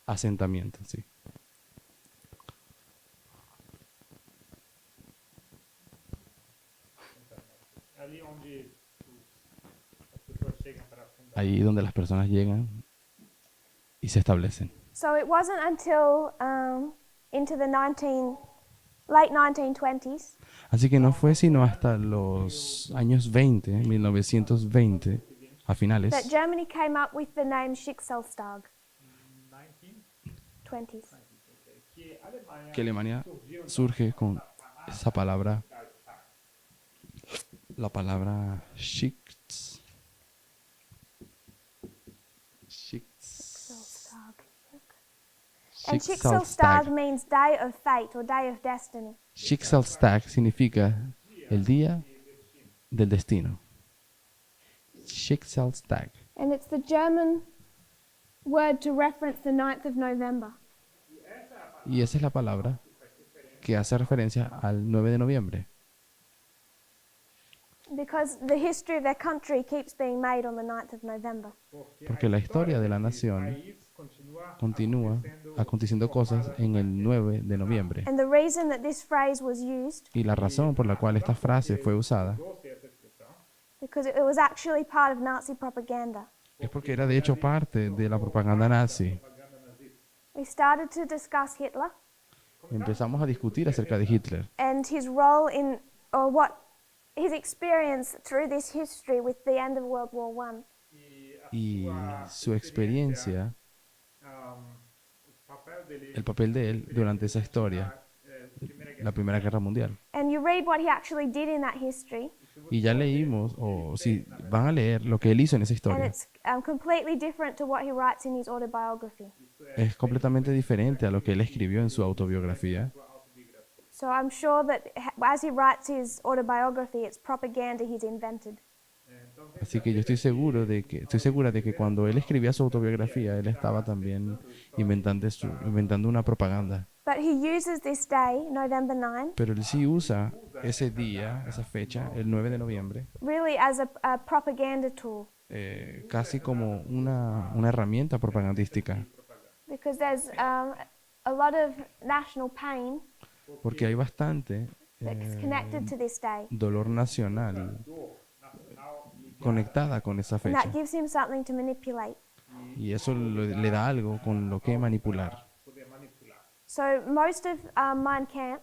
Asentamiento, sí. Ali onde as pessoas chegam para fundar. Ahí donde las personas llegan y se establecen. So it wasn't until into the late 1920s Así que no fue sino hasta los años 20, 1920, a finales, that Germany came up with the name Schicksalstag. 19, 20s. que a Alemanha que Alemania surgiu surge con esa palabra, la palabra Schicksalstag. And Schicksalstag. Schicksalstag means day of fate or day of destiny. Schicksalstag significa el día del destino. Schicksalstag. And it's the German word to reference the 9th of November. Y esa es la palabra que hace referencia al 9 de noviembre. Because the history of their country keeps being made on the 9th of November. Porque la historia de la nación continúa aconteciendo cosas en el 9 de noviembre. And the reason that this phrase was used, Y la razón por la cual esta frase fue usada because it was actually part of Nazi propaganda. es porque era de hecho parte de la propaganda nazi. We started to discuss Hitler Empezamos a discutir acerca de Hitler and his role in, or what his experience through this history with the end of World War I. y su experiencia, el papel de él durante esa historia, la Primera Guerra Mundial. And you read what he actually did in that history, Y ya leímos, o si van a leer lo que él hizo en esa and historia, it's completely different to what he writes in his autobiography. es completamente diferente a lo que él escribió en su autobiografía. So I'm sure that as he writes his autobiography, it's propaganda he's invented. Así que yo estoy segura de que cuando él escribía su autobiografía, él estaba también inventando una propaganda. But he uses this day, November 9, Pero él sí usa ese día, esa fecha, el 9 de noviembre, really as a propaganda tool. casi como una herramienta propagandística, Because there's a lot of national pain porque hay bastante that's connected to this day. dolor nacional conectada con esa And fecha. that gives him something to manipulate. Y eso le da algo con lo que manipular. So most of Mein Kampf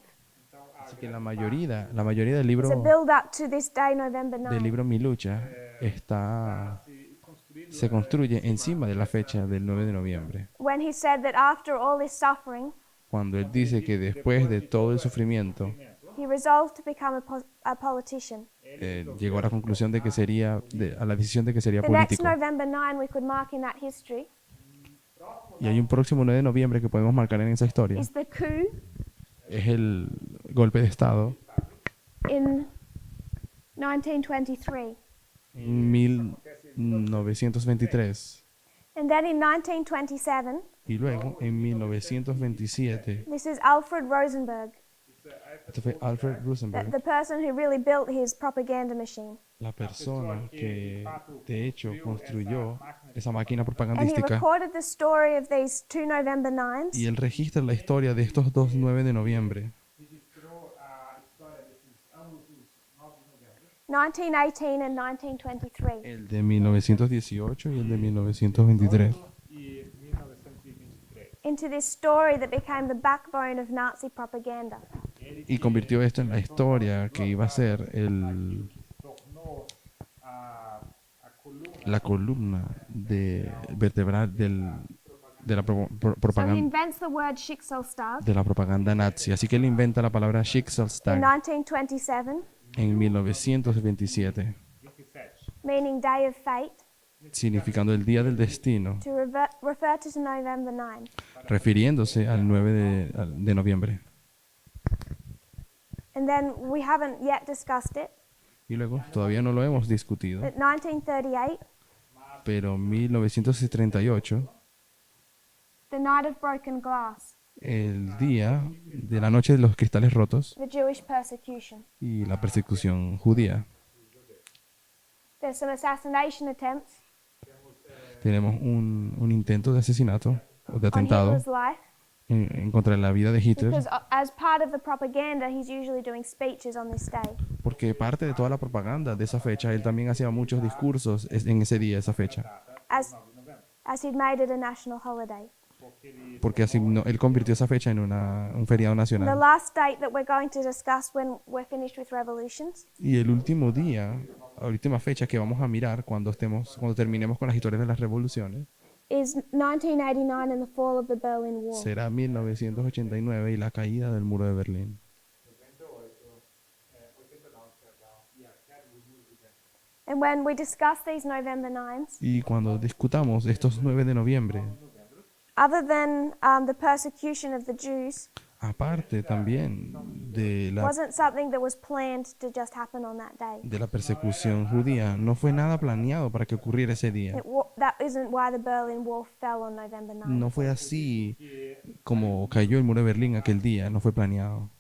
Así que la mayoría del is a libro, build up to this day, November 9. del libro Mi lucha se construye encima de la fecha del 9 de noviembre. When he said that after all this suffering, Cuando él dice que después de todo el sufrimiento, he resolved to become a politician. llegó a la conclusión de que sería, a la decisión de que sería The next político. November 9 we could mark in that history Y hay un próximo 9 de noviembre que podemos marcar en esa historia. is the coup Es el golpe de Estado in 1923. en 1923. And then in 1927, Y luego, en 1927, this is Alfred Rosenberg, este fue Alfred the Rosenberg, person who really built his propaganda machine. la persona que de hecho construyó esa máquina And he propagandística. recorded the story of these two November 9s Y él registra la historia de estos dos 9 de noviembre, 1918 and 1923. el de 1918 y el de 1923, e 1923. Into this story that became the backbone of Nazi propaganda. y convirtió esto en la historia que iba a ser Tornou a coluna la columna vertebral de la So he propaganda, invents the word Schicksalstag de la propaganda nazi. Así que él inventa la palabra in Schicksalstag 1927, en 1927, 27. meaning day of fate, significando el día del destino, to refer to November 9. refiriéndose al 9 de noviembre. And then we haven't yet discussed it, Y luego, todavía no lo hemos discutido, but 1938, pero 1938, the night of broken glass, el día de la noche de los cristales rotos the Jewish persecution. y la persecución judía. There's some assassination attempts Tenemos un intento de asesinato o de on atentado Hitler's life, en contra de la vida de Hitler, because as part of the propaganda, he's usually doing speeches on this day. porque parte de toda la propaganda de esa fecha, él también hacía muchos discursos en ese día, esa fecha, As he'd made it a national holiday. porque él convirtió esa fecha en un feriado The nacional. last date that we're going to discuss when we're finished with revolutions Y el último día, la última fecha que vamos a mirar cuando terminemos con las historias de las revoluciones, is 1989 and the fall of the Berlin Wall. será 1989 y la caída del muro de Berlín. And when we discuss these November 9s, Y cuando discutamos estos 9 de noviembre, other than the persecution of the Jews, aparte también de wasn't something that was planned to just happen on that day. la persecución judía, no fue nada planeado para que ocurriera ese día. That isn't why the Berlin Wall fell on November 9. No fue así como cayó el muro de Berlín aquel día, no fue planeado.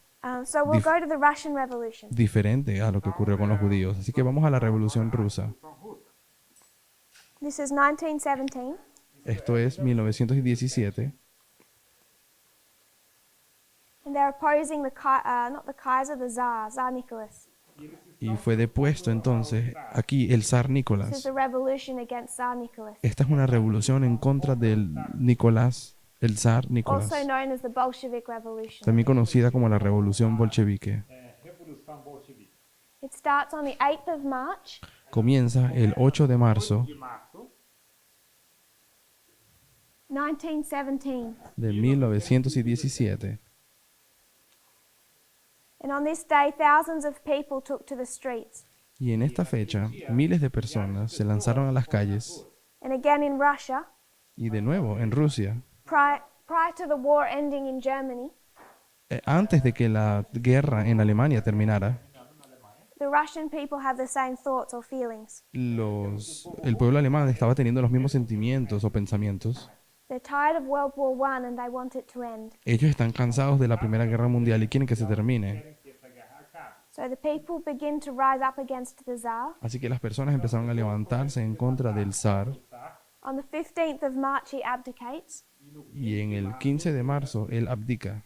So we'll go to the Russian Revolution. Diferente a lo que ocurrió con los judíos. Así que vamos a la Revolución Rusa. This is 1917. Esto es 1917. And they're opposing not the Kaiser, the Tsar Nicholas. Y fue depuesto entonces aquí el zar This is Nicolás. a revolution against Tsar Nicholas, Esta es una revolución en contra del Nicolás, el zar Nicolás, also known as the Bolshevik Revolution. también conocida como la Revolución Bolchevique. Revolução Bolchevique. It starts on the 8th of March Comienza el 8 de marzo De março 1917. de 1917. And on this day, thousands of people took to the streets. Y en esta fecha, miles de personas se lanzaron a las calles. And again in Russia, Y de nuevo, en Rusia, prior to the war ending in Germany, antes de que la guerra en Alemania terminara, the Russian people have the same thoughts or feelings. el pueblo alemán estaba teniendo los mismos sentimientos o pensamientos. They're tired of World War I and they want it to end. Ellos están cansados de la Primera Guerra Mundial y quieren que se termine. Querem que essa guerra acabe. So the people begin to rise up against the Tsar. Así que las personas empezaron a levantarse en contra del zar On the 15th of March, he abdicates. y en el 15 de marzo él abdica.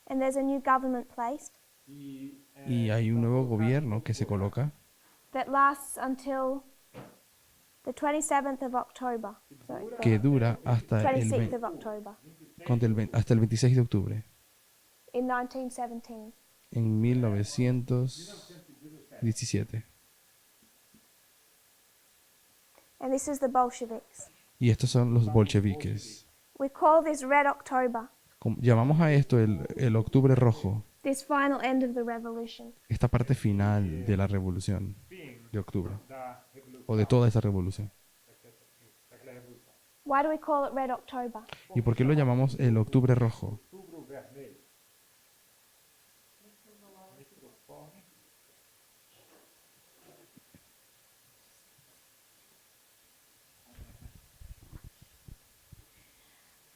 And there's a new government placed Y hay un nuevo gobierno que se coloca that lasts until the 27th of October. Sorry, que dura hasta el, 26th of October hasta el 26 de octubre in 1917. en 1917. And this is the Bolsheviks. Y estos son los bolcheviques. We call this Red October, Llamamos a esto el Octubre Rojo, this final end of the revolution. esta parte final de la revolución de octubre, Da revolução, o de toda esa revolución. daquela revolução. Why do we call it Red October? ¿Y por qué lo llamamos el Octubre Rojo? Outubro vermelho. Microfone.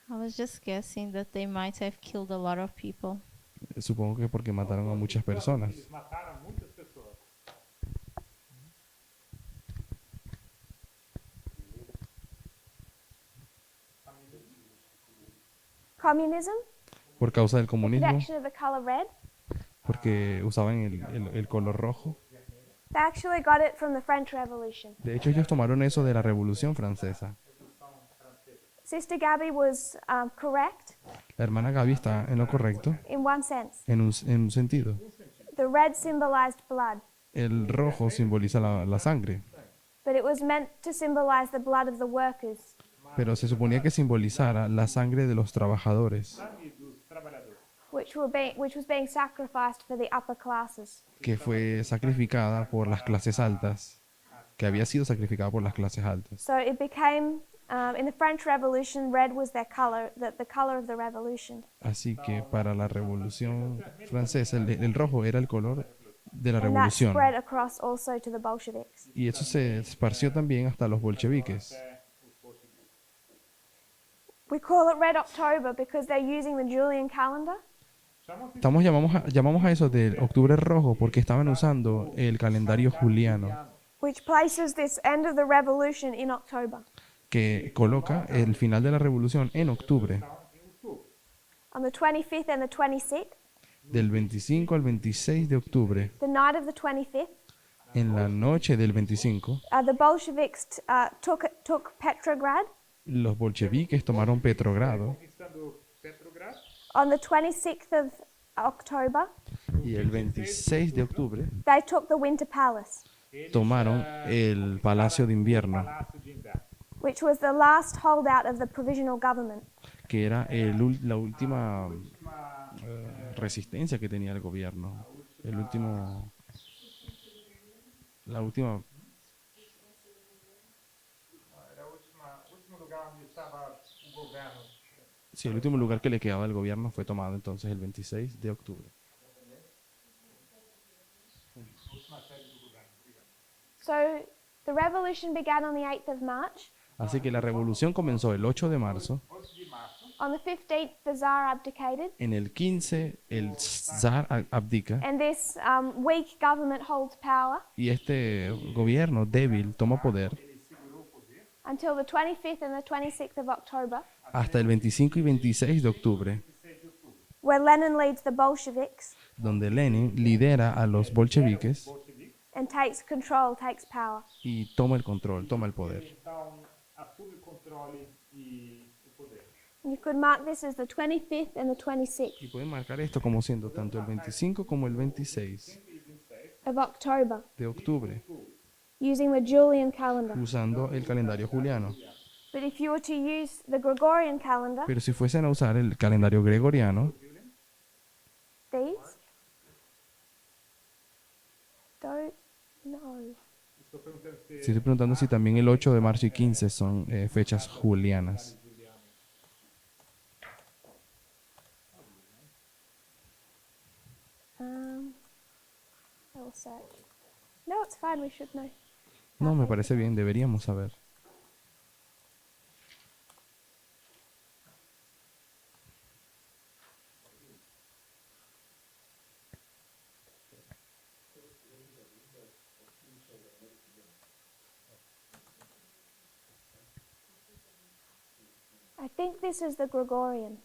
I was just guessing that they might have killed a lot of people. Supongo que porque mataron a muchas personas. Eles mataram muitas pessoas. Communism, Por causa del the comunismo, production of the color red. porque usaban el color rojo. They actually got it from the French Revolution. De hecho, ellos tomaron eso de la Revolución Francesa. Sister Gabby was correct La hermana Gaby está en lo correcto in one sense. en un sentido. The red symbolized blood, El rojo simboliza la sangre, but it was meant to symbolize the blood of the workers, pero se suponía que simbolizara la sangre de los trabajadores, Sangue dos trabalhadores. which was being sacrificed for the upper classes. que fue sacrificada por las clases altas, que había sido sacrificada por las clases altas. So it became, in the French Revolution, red was their color, the color of the revolution. Así que para la Revolución Francesa, el rojo era el color de la And that revolución. spread across also to the Bolsheviks. Y eso se esparció también hasta los bolcheviques. We call it Red October because they're using the Julian calendar, Llamamos a eso del Octubre Rojo porque estaban usando el calendario juliano, which places this end of the revolution in October. que coloca el final de la revolución en octubre, On the 25th and the 26th, del 25 al 26 de octubre. the night of the 25th, En la noche del 25, the Bolsheviks took Petrograd. los bolcheviques tomaron Petrogrado Conquistando Petrograd. On the 26th of October, y el 26 de octubre they took the Winter Palace, tomaron el Palacio de Invierno, Palácio de Inverno. which was the last holdout of the provisional government. que era la última resistencia que tenía el gobierno, la última, Era o último lugar onde estava o governo. sí, el último lugar que le quedaba al gobierno fue tomado entonces el 26 de octubre. So the revolution began on the 8th of March. Así que la revolución comenzó el 8 de marzo. 8 de março. On the 15th, the Tsar abdicated, En el 15 el zar abdica and this weak government holds power y este gobierno débil toma poder until the 25th and the 26th of October, hasta el 25 y 26 de octubre, where Lenin leads the Bolsheviks donde Lenin lidera a los bolcheviques and takes control, takes power. y toma el control, toma el poder. Então, assume o controle e o poder. You could mark this as the 25th and the 26th Y pueden marcar esto como siendo tanto el 25 como el 26 of October, de octubre, using the Julian calendar. usando el calendario juliano. But if you were to use the Gregorian calendar, Pero si fuesen a usar el calendario gregoriano, these don't know. Estou perguntando se estoy preguntando si también el 8 de marzo y 15 son fechas julianas. I will search. No, it's fine. We should know. No, me parece bien, deberíamos saber. I think this is the Gregorian.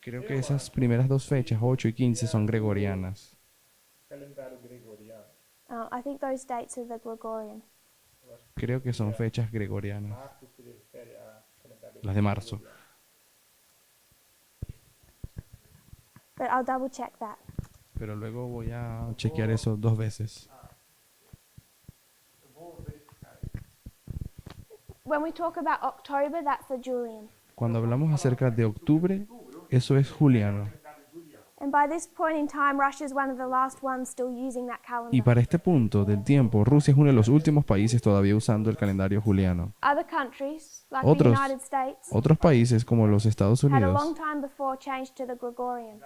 Creo que esas primeras dos fechas, 8 y 15, son gregorianas. Calendário gregoriano. I think those dates are the Gregorian. Creo que son fechas gregorianas, Março se refere a calendário las de marzo. gregoriano. But I'll double check that. Pero luego voy a chequear eso 2 veces. Eu vou verificar. When we talk about October, that's the Julian. Cuando hablamos acerca de octubre, eso es juliano. And by this point in time, Russia is one of the last ones still using that calendar. Y para este punto del tiempo, Rusia es uno de los últimos países todavía usando el calendario juliano. Other countries, like Otros- the United States, Otros países como los Estados had a Unidos long time before changed to the Gregorian.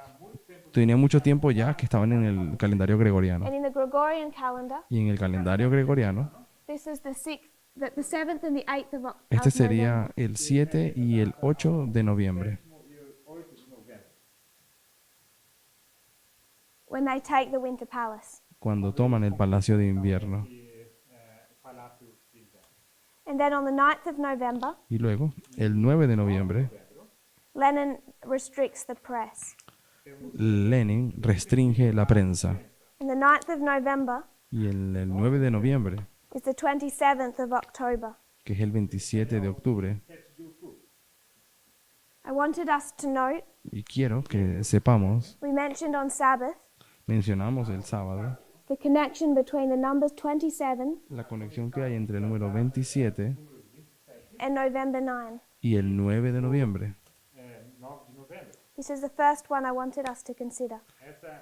tenían mucho tiempo ya que estaban en el calendario gregoriano. And in the Gregorian calendar, Y en el calendario gregoriano, this is the 7th and the 8th of November. este sería el 7 y el 8 de noviembre, When they take the Winter Palace. cuando toman el Palacio de Invierno. Palácio de Inverno. And then on the 9th of November, Y luego, el 9 de noviembre, Lenin restricts the press. Lenin restringe la prensa. And the 9th of November Y el 9 de noviembre, is the 27th of October. que es el 27 de octubre, I wanted us to note, y quiero que sepamos, we mentioned on Sabbath, mencionamos el sábado, the connection between the numbers 27 la conexión que hay entre el número 27 and November 9. y el 9 de noviembre. 9 de novembro. This is the first one I wanted us to consider.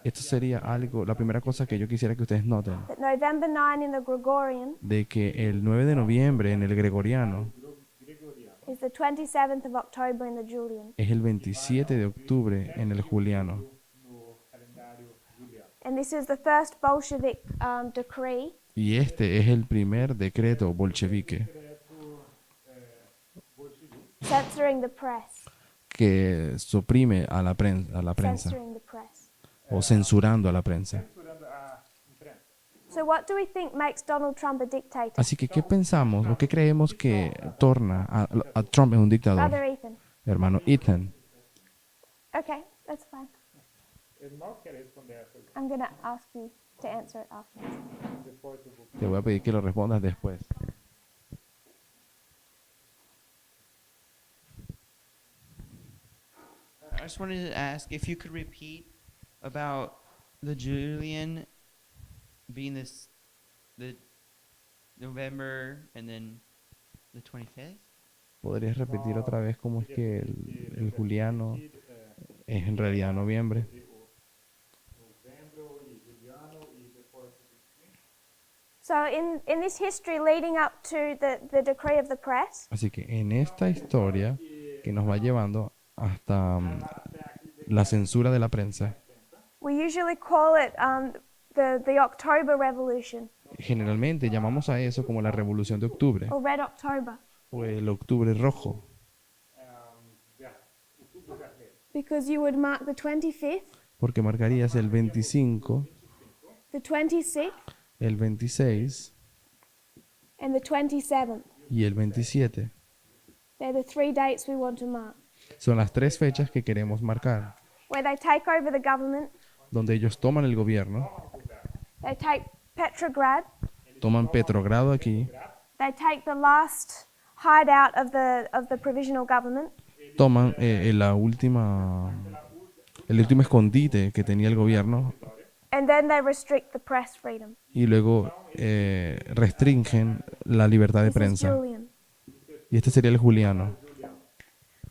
Esto sería algo, la primera cosa que yo quisiera que ustedes noten, That November 9 in the Gregorian de que el 9 de noviembre en el gregoriano is the 27th of October in the Julian. es el 27 de octubre en el juliano. No calendário juliano. And this is the first Bolshevik decree Y este es el primer decreto bolchevique censoring the press. que suprime a la prensa Censoring the press. o censurando a la prensa. Censurando a imprensa. So what do we think makes Donald Trump a dictator? Así que, ¿qué pensamos o qué creemos que torna a Trump en un dictador? Brother Ethan. Hermano Ethan, Okay, that's fine. Eu não quero responder essa I'm going to ask you to answer it afterwards. depois eu vou. te voy a pedir que lo respondas después. I just wanted to ask if you could repeat about the Julian being the November and then the 25th. ¿Podrías repetir otra vez cómo es que el juliano es en realidad noviembre? Novembro e juliano e depois. So in this history leading up to the decree of the press, Así que en esta historia que nos va llevando hasta la censura de la prensa, we usually call it the October Revolution generalmente llamamos a eso como la Revolución de Octubre or Red October o el Octubre Rojo, Outubro vermelho. because you would mark the 25th, porque marcarías el 25, the 26th, el 26 and the 27th. y el 27. They're the 3 dates we want to mark, Son las 3 fechas que queremos marcar, where they take over the government, donde ellos toman el gobierno, they take Petrograd, toman Petrogrado aquí, they take the last hideout of the provisional government, toman el último escondite que tenía el gobierno and then they restrict the press freedom. y luego restringen la libertad de This is prensa. Julian. Y este sería el juliano.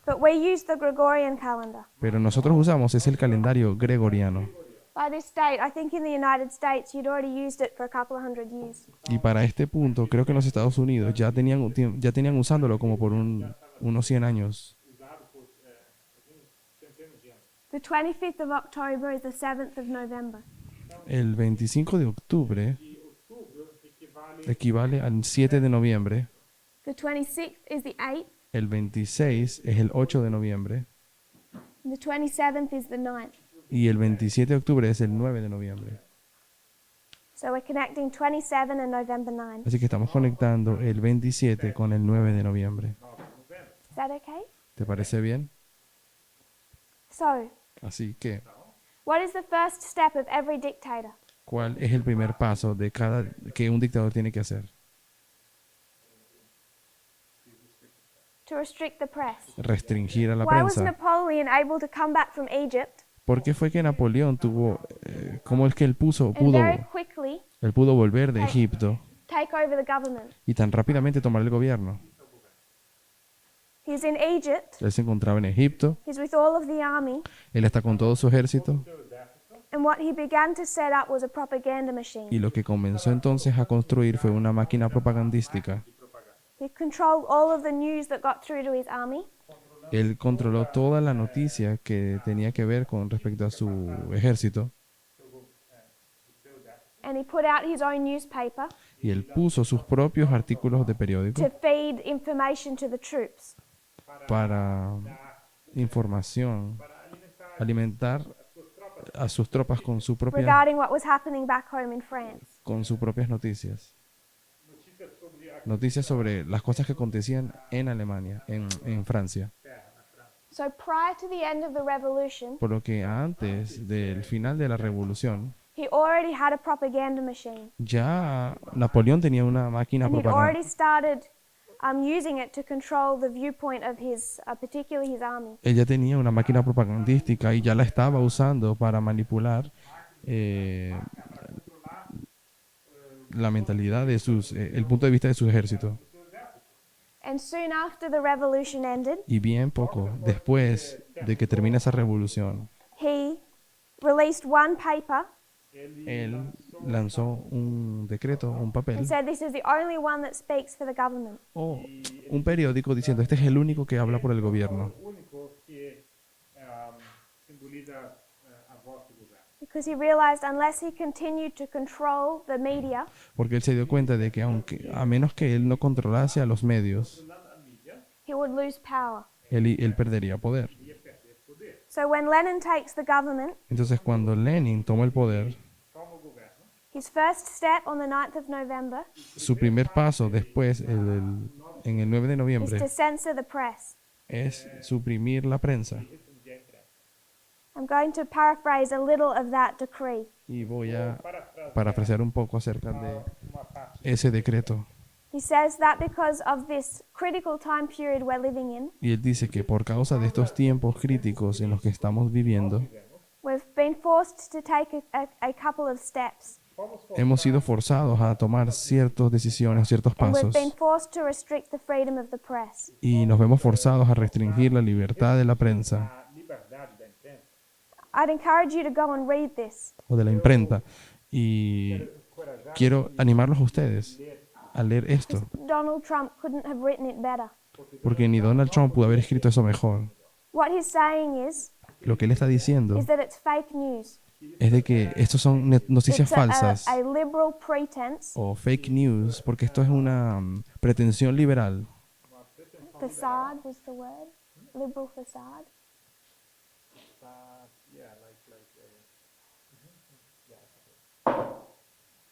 But we use the Gregorian calendar. Pero nosotros usamos es el calendario gregoriano. By this date, I think in the United States you'd already used it for a couple of hundred years. Y para este punto, creo que en los Estados Unidos ya tenían usándolo como por unos 100 años. The 25th of October is the 7th of November. El 25 de octubre equivale al 7 de noviembre. The 26th is the 8th. El 26 es el 8 de noviembre. And the 27th is the 9th. Y el 27 de octubre es el 9 de noviembre. So we're connecting 27 and November 9. Así que estamos conectando el 27 con el 9 de noviembre. Is that okay? ¿Te parece bien? So, Así que, what is the first step of every dictator? ¿cuál es el primer paso de que un dictador tiene que hacer? To restrict the press. Restringir a la Why was prensa. Napoleon able to come back from Egypt ¿Por qué fue que Napoleón tuvo, cómo es que él and very quickly pudo volver de Egipto take over the government? y tan rápidamente tomar el gobierno? He's in Egypt, Él se encontraba en Egipto, he's with all of the army, él está con todo su ejército and what he began to set up was a propaganda machine. y lo que comenzó entonces a construir fue una máquina propagandística. He controlled all of the news that got through to his army. Él controló toda la noticia que tenía que ver con respecto a su ejército And he put out his own newspaper y él puso sus propios artículos de periódico to feed information to the troops. para información, alimentar a sus tropas con sus Regarding what was happening back home in France. propias noticias. Noticias sobre las cosas que acontecían en Alemania, en Francia. So prior to the end of the revolution, Por lo que antes del final de la revolución, he already had a propaganda machine. ya Napoleón tenía una máquina And he'd already propaganda. started using it to control the viewpoint of his, particularly his army. Ella tenía una máquina propagandística y ya la estaba usando para manipular la mentalidad de el punto de vista de su ejército. And soon after the revolution ended, Y bien poco después de que termina esa revolución, he released one paper él lanzó un decreto, un papel, and said this is the only one that speaks for the government. o un periódico diciendo, este es el único que habla por el gobierno. único que simboliza a voz do governo. Because he realized unless he continued to control the media, Porque él se dio cuenta de que a menos que él no controlase a los medios, he would lose power. él perdería poder. So when Lenin takes the government, Entonces cuando Lenin toma el poder, his first step on the 9th of November su primer paso después, en el 9 de is noviembre, to censor the press. es suprimir la prensa. I'm going to paraphrase a little of that decree. Y voy a parafrasear un poco acerca de ese decreto. He says that because of this critical time period we're living in, Y él dice que por causa de estos tiempos críticos en los que estamos viviendo, we've been forced to take a couple of steps. hemos sido forzados a tomar ciertas decisiones, ciertos And we've pasos. been forced to restrict the freedom of the press. Y nos vemos forzados a restringir la libertad de la prensa A liberdade da imprensa. I'd encourage you to go and read this. o de la imprenta. Y quiero animarlos a ustedes a leer esto, Donald Trump couldn't have written it better. porque ni Donald Trump pudo haber escrito eso mejor. What he's saying is Lo que él está diciendo that it's fake news. es de que estos son noticias It's falsas a liberal pretense, o fake news, porque esto es una pretensión liberal. facade was the word, liberal facade. Yeah,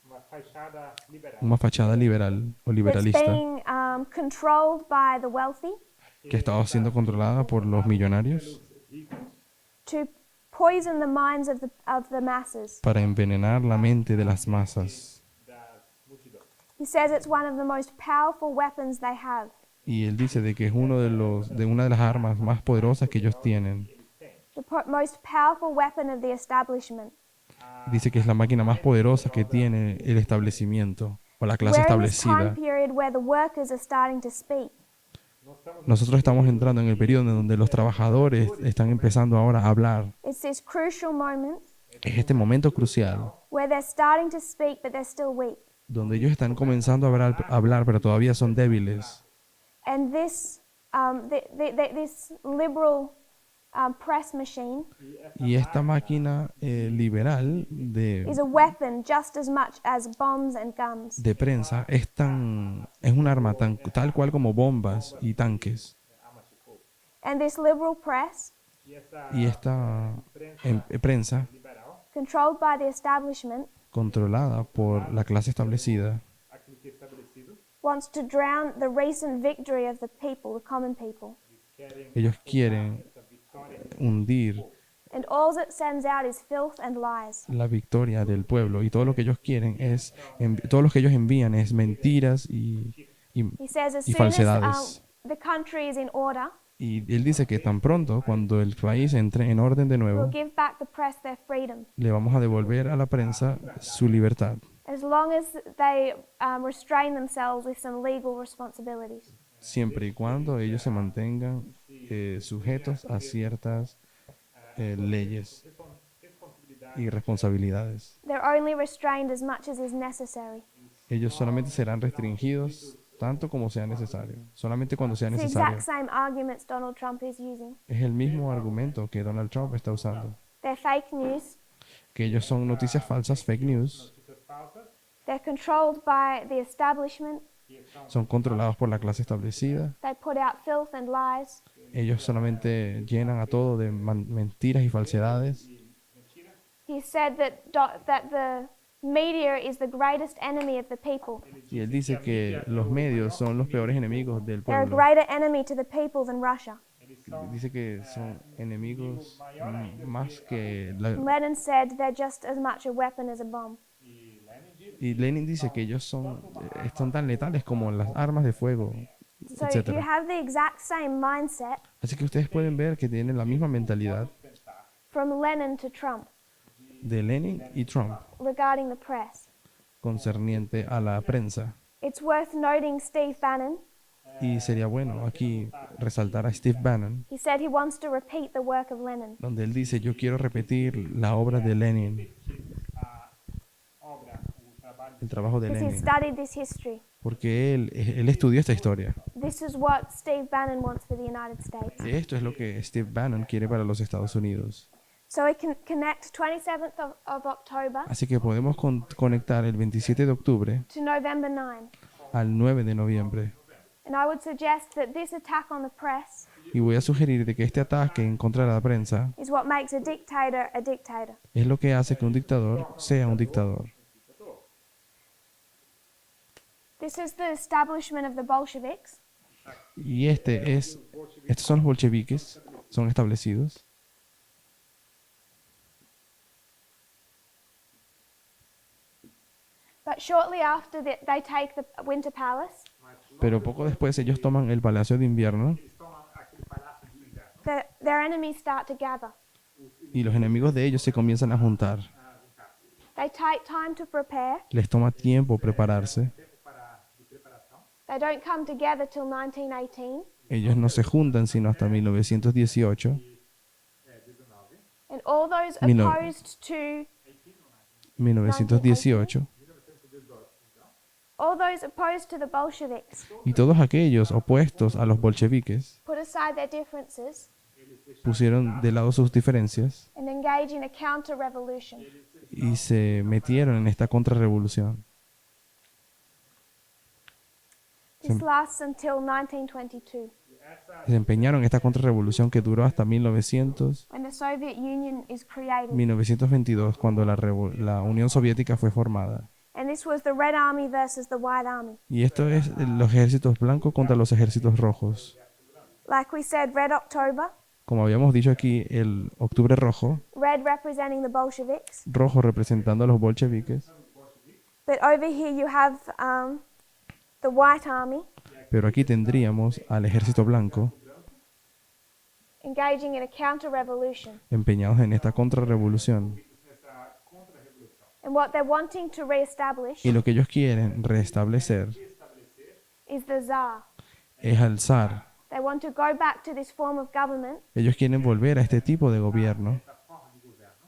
uma fachada liberal. Una fachada liberal o That's liberalista being controlled by the wealthy que estaba siendo controlada por los millonarios to poison the minds of the masses. para envenenar la mente de las masas. He says it's one of the most powerful weapons they have. Y él dice de que es una de las armas más poderosas que ellos tienen. The most powerful weapon of the establishment. Dice que es la máquina más poderosa que tiene el establecimiento o la clase We're in this time establecida. period where the workers are starting to speak. Nosotros estamos entrando en el periodo en donde los trabajadores están empezando ahora a hablar. It's this crucial moment Es este momento crucial where they're starting to speak, but they're still weak. donde ellos están comenzando a hablar, pero todavía son débiles. And this, this liberal press machine Y esta máquina liberal is a weapon just as much as bombs and guns. de prensa es un arma tal cual como bombas y tanques. And this liberal press, Y esta prensa, controlled by the establishment, controlada por la clase establecida, aquilo que é estabelecido, wants to drown the recent victory of the people, the common people. ellos quieren essa vitória hundir And all it sends out is filth and lies. la victoria del pueblo, y todo lo que ellos quieren es, todo lo que ellos envían es mentiras He says as y soon as falsedades. the country is in order, Y él dice que tan pronto, cuando el país entre en orden de we'll nuevo, give back the press their freedom. le vamos a devolver a la prensa su libertad, As long as they restrain themselves with some legal responsibilities. siempre y cuando ellos se mantengan sujetos a ciertas leyes y responsabilidades. They're only restrained as much as is necessary. Ellos solamente serán restringidos tanto como sea necesario, solamente cuando sea It's the necesario. exact same arguments Donald Trump is using. Es el mismo argumento que Donald Trump está usando, They're fake news. que ellos son noticias falsas, fake news, notícias falsas, They're controlled by the establishment. son controlados por la clase establecida. They put out filth and lies. Ellos solamente llenan a todo de mentiras y falsedades. He said that the media is the greatest enemy of the people. Y él dice que los medios son los peores enemigos del They're a pueblo. greater enemy to the people than Russia. eles são Dice que son enemigos más que Lenin said they're just as much a weapon as a bomb. e Lenin disse y Lenin dice que ellos son tan letales como las armas de fuego, So you etc. have the exact same mindset Así que ustedes pueden ver que tienen la misma mentalidad from Lenin to Trump de Lenin y Trump regarding the press. concerniente a la prensa. It's worth noting Steve Bannon. Y sería bueno aquí resaltar a Steve Bannon, He said he wants to repeat the work of Lenin. donde él dice: yo quiero repetir la obra de Lenin, a obra, o trabalho el trabajo de Because he Lenin, studied this history. porque él estudió esta historia. This is what Steve Bannon wants for the United States. Esto es lo que Steve Bannon quiere para los Estados Unidos. So we can connect 27th of October Así que podemos conectar el 27 de octubre to November 9. al 9 de noviembre. And I would suggest that this attack on the press Y voy a sugerir de que este ataque en contra de la prensa is what makes a dictator a dictator. es lo que hace que un dictador sea un dictador. This is the establishment of the Bolsheviks. Y estos son los bolcheviques, son establecidos. But shortly after they take the Winter Palace, Pero poco después ellos toman el Palacio de Invierno eles tomam aquele palácio de inverno. their enemies start to gather. y los enemigos de ellos se comienzan a juntar. They take time to prepare. Les toma tiempo prepararse. De preparação. They don't come together till 1918. Ellos no se juntan sino hasta 1918. And all those Mil- opposed to 1918. all those opposed to the Bolsheviks Y todos aquellos opuestos a los bolcheviques put aside their differences pusieron de lado sus diferencias and engage in a counter-revolution. y se metieron en esta contrarrevolución. This lasts until 1922, Se empeñaron en esta contrarrevolución que duró hasta 1900, when the Soviet Union is created. 1922, cuando la Unión Soviética fue formada. And this was the Red Army versus the White Army. Y esto es los ejércitos blancos contra los ejércitos rojos. Like we said, Red October, Como habíamos dicho aquí, el Octubre Rojo, red representing the Bolsheviks. rojo representando a los bolcheviques, But over here you have the White Army pero aquí tendríamos al ejército blanco engaging in a counter-revolution. empeñados en esta contrarrevolución. And what they're wanting to reestablish Y lo que ellos quieren restablecer is the Tsar. es al zar. They want to go back to this form of government Ellos quieren volver a este tipo de gobierno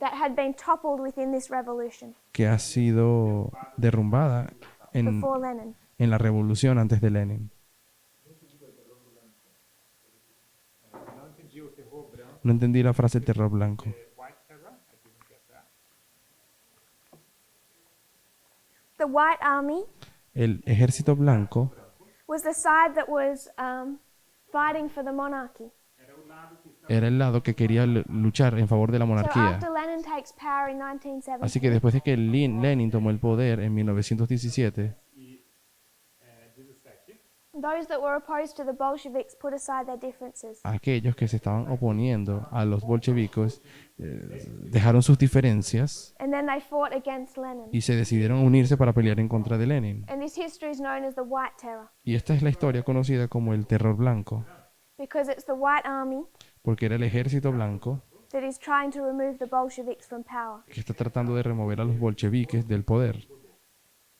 that had been toppled within this revolution que ha sido derrumbada before Lenin. en la revolución antes de Lenin. Não entendi o terror branco. No entendí la frase terror blanco. White terror? I didn't get that. The White Army El ejército blanco was the side that was fighting for the monarchy. era el lado que quería luchar en favor de la So monarquía. after Lenin takes power in 1917, Así que después de que Lenin tomó el poder en 1917, those that were opposed to the Bolsheviks put aside their differences. aquellos que se estaban oponiendo a los bolcheviques dejaron sus diferencias And then they fought against Lenin. y se decidieron unirse para pelear en contra de Lenin. And this history is known as the White Terror Y esta es la historia conocida como el terror blanco, because it's the White Army porque era el ejército blanco that is trying to remove the Bolsheviks from power. que está tratando de remover a los bolcheviques del poder.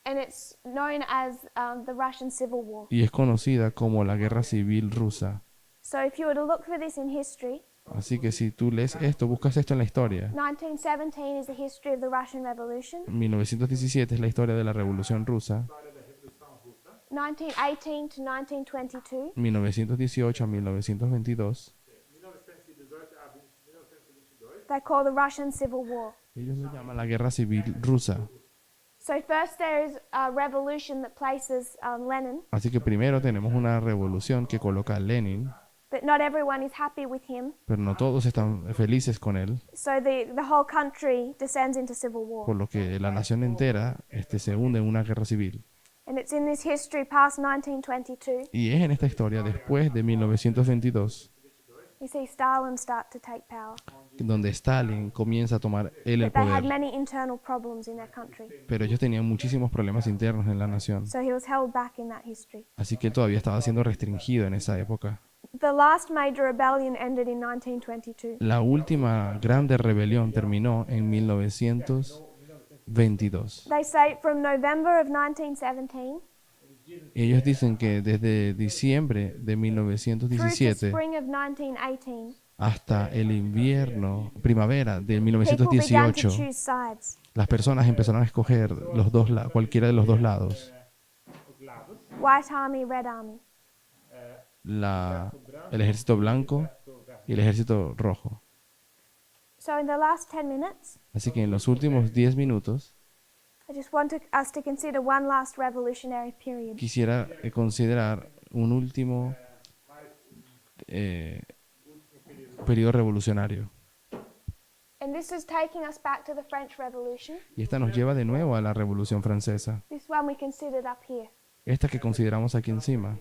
And it's known as the Russian Civil War. Y es conocida como la guerra civil rusa. So if you were to look for this in history, Así que si tú lees esto, buscas esto en la historia. 1917 is the history of the Russian Revolution. 1917 es la historia de la Revolución Rusa. 1918 to 1922 1918 a 1922. they call the Russian Civil War. Ellos lo llaman la guerra civil rusa. So first there is a revolution that places Lenin, Así que primero tenemos una revolución que coloca a Lenin, but not everyone is happy with him. pero no todos están felices con él, So the whole country descends into civil war. por lo que la nación entera se hunde en una guerra civil. And it's in this history past 1922 Y es en esta historia, después de 1922, you see Stalin start to take power. donde Stalin comienza a tomar él el But they had poder. many internal problems in their country. Pero ellos tenían muchísimos problemas internos en la nación. So he was held back in that history. Así que él todavía estaba siendo restringido en esa época. The last major rebellion ended in 1922. La última grande rebelión terminó en 1922. They say from November of 1917 Ellos dicen que desde diciembre de through to 1917 spring of 1918, hasta el invierno, primavera de people began to 1918, choose sides. las personas empezaron a escoger cualquiera de los dos lados. White Army, Red Army. El ejército blanco y el ejército rojo. So in the last 10 minutes, Así que en los últimos 10 minutos I just want us to consider one last revolutionary period. quisiera considerar un último periodo revolucionario. And this is taking us back to the French Revolution. Y esta nos lleva de nuevo a la Revolución Francesa. This one we considered up here. Esta que consideramos aquí encima.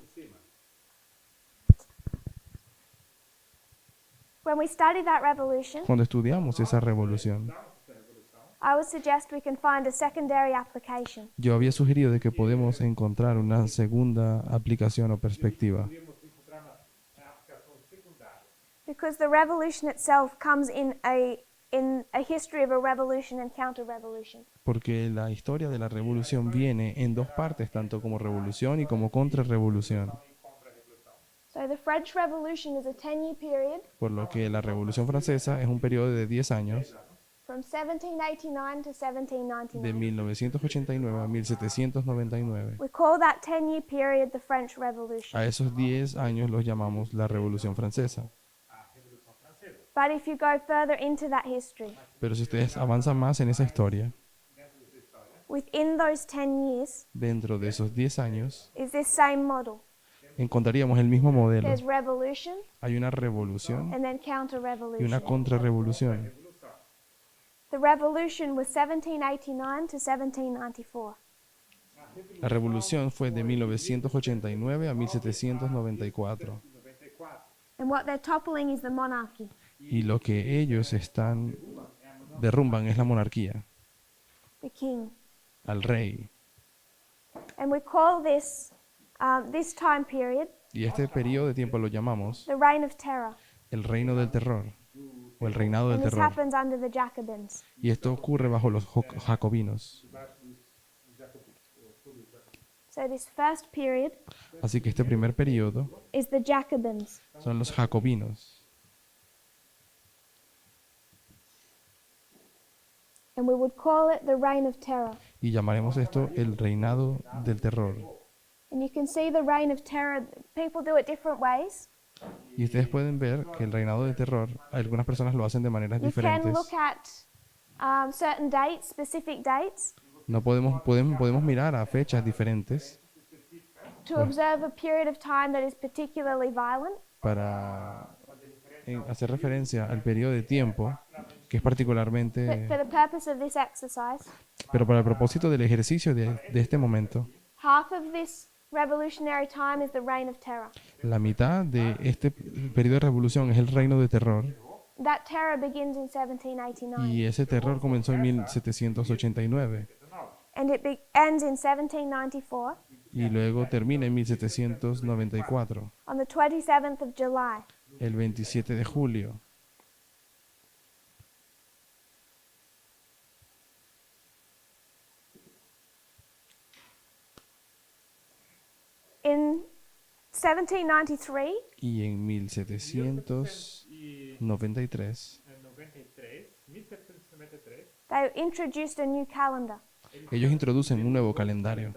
When we study that revolution, Cuando estudiamos esa revolución, I would suggest we can find a secondary application. yo había sugerido de que podemos encontrar una segunda aplicación o perspectiva. Because the revolution itself comes in a history of a revolution and counter-revolution. Porque la historia de la revolución viene en dos partes, tanto como revolución y como contrarrevolución. So the French Revolution is a 10-year period Por lo que la Revolución Francesa es un periodo de 10 años, from 1789 to de 1799. 1989 a 1799. We call that 10-year period the French Revolution. A esos 10 años los llamamos la Revolución Francesa. But if you go further into that history, Pero si ustedes avanzan más en esa historia, within those 10 years dentro de esos 10 años, is this same model. encontraríamos el mismo modelo. There's revolution Hay una revolución and then y una counter-revolution. contrarrevolución. The revolution was 1789 to 1794. La revolución fue de 1989 a 1794. And what they're toppling is the monarchy. Y lo que ellos derrumban es la monarquía, The king. al rey. And we call this time period Y este periodo de tiempo lo llamamos the reign of terror. el reino del terror o el reinado del And this terror. happens under the Jacobins. Y esto ocurre bajo los jacobinos. So this first period Así que este primer periodo is the Jacobins. son los jacobinos. And we would call it the reign of terror. Y llamaremos esto el reinado del terror. And you can see the reign of terror. People do it different ways. Y ustedes pueden ver que el reinado de terror, algunas personas lo hacen de maneras You can diferentes. look at certain dates, specific dates, No podemos mirar a fechas diferentes to observe a period of time that is particularly violent. para hacer referencia al periodo de tiempo que es But particularmente, for the purpose of this exercise, pero para el propósito del ejercicio de este momento, half of this revolutionary time is the reign of terror. la mitad de este periodo de revolución es el reino de terror, That terror begins in 1789 y ese terror comenzó en 1789 and it ends in 1794 y luego termina en 1794, on the 27th of July. el 27 de julio. In 1793, Y en 1793 1793, they introduced a new calendar, ellos introducen un nuevo calendario,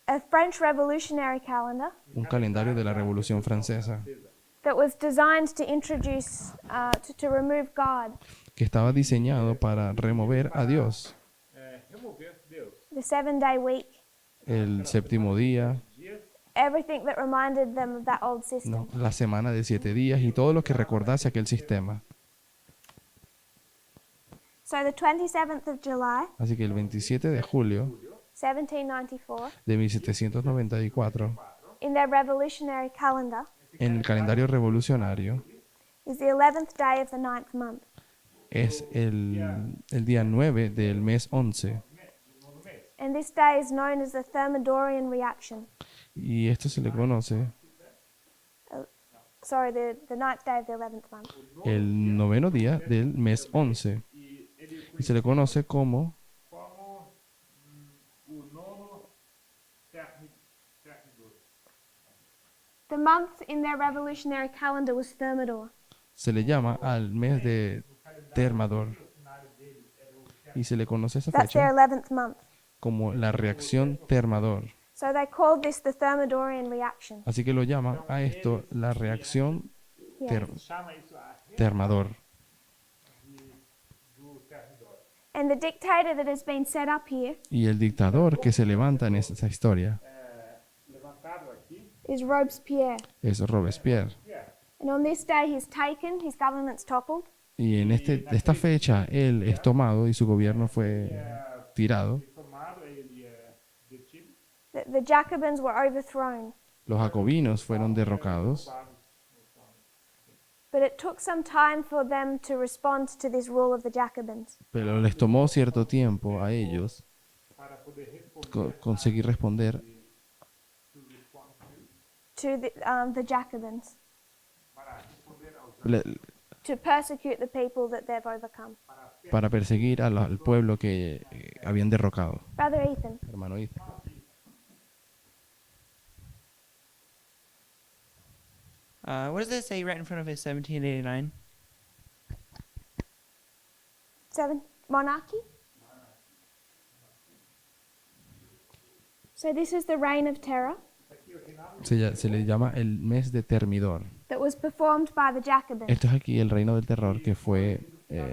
a French revolutionary calendar un calendario de la Revolución Francesa, that was designed to introduce, to remove God, que estaba diseñado para remover a Dios. remover Deus. the 7-day week, El séptimo día, everything that reminded them of that old system. no, la semana de 7 días y todo lo que recordase aquel sistema. So the 27th of July, Así que el 27 de julio 1794, de 1794, in their revolutionary calendar, en el calendario revolucionario, is the 11th day of the 9th month. es el día 9 del mes 11. And this day is known as the Thermidorian reaction. Y esto se le conoce Sorry, the 9th day of the 11th month. el noveno día del mes 11. Y se le conoce como Como o nono término. The month in their revolutionary calendar was Thermidor. se le llama al mes de Thermador. Y se le conoce esa That's their fecha 11th month. como la reacción Thermador. So they called this the Thermidorian reaction. Así que lo llaman a esto la reacción Yes. Chama isso a Thermador. do término. And the dictator that has been set up here Y el dictador que se levanta en esa historia Levantado aqui, is Robespierre. es Robespierre. And on this day he's taken, his government's toppled, Y en esta fecha él es tomado y su gobierno fue tirado. tomado ele detido. the Jacobins were overthrown. Los jacobinos fueron derrocados. But it took some time for them to respond to this rule of the Jacobins. Pero les tomó cierto tiempo a ellos Para poder responder conseguir responder To the Jacobins, le- to persecute the people that they've overcome. para perseguir al pueblo que habían derrocado. Brother Ethan, Hermano Ethan. What does it say right in front of it? 1789. monarchy? So this is the reign of terror Se le llama el mes de Thermidor. that was performed by the Jacobins. Esto es aquí el reino del terror que fue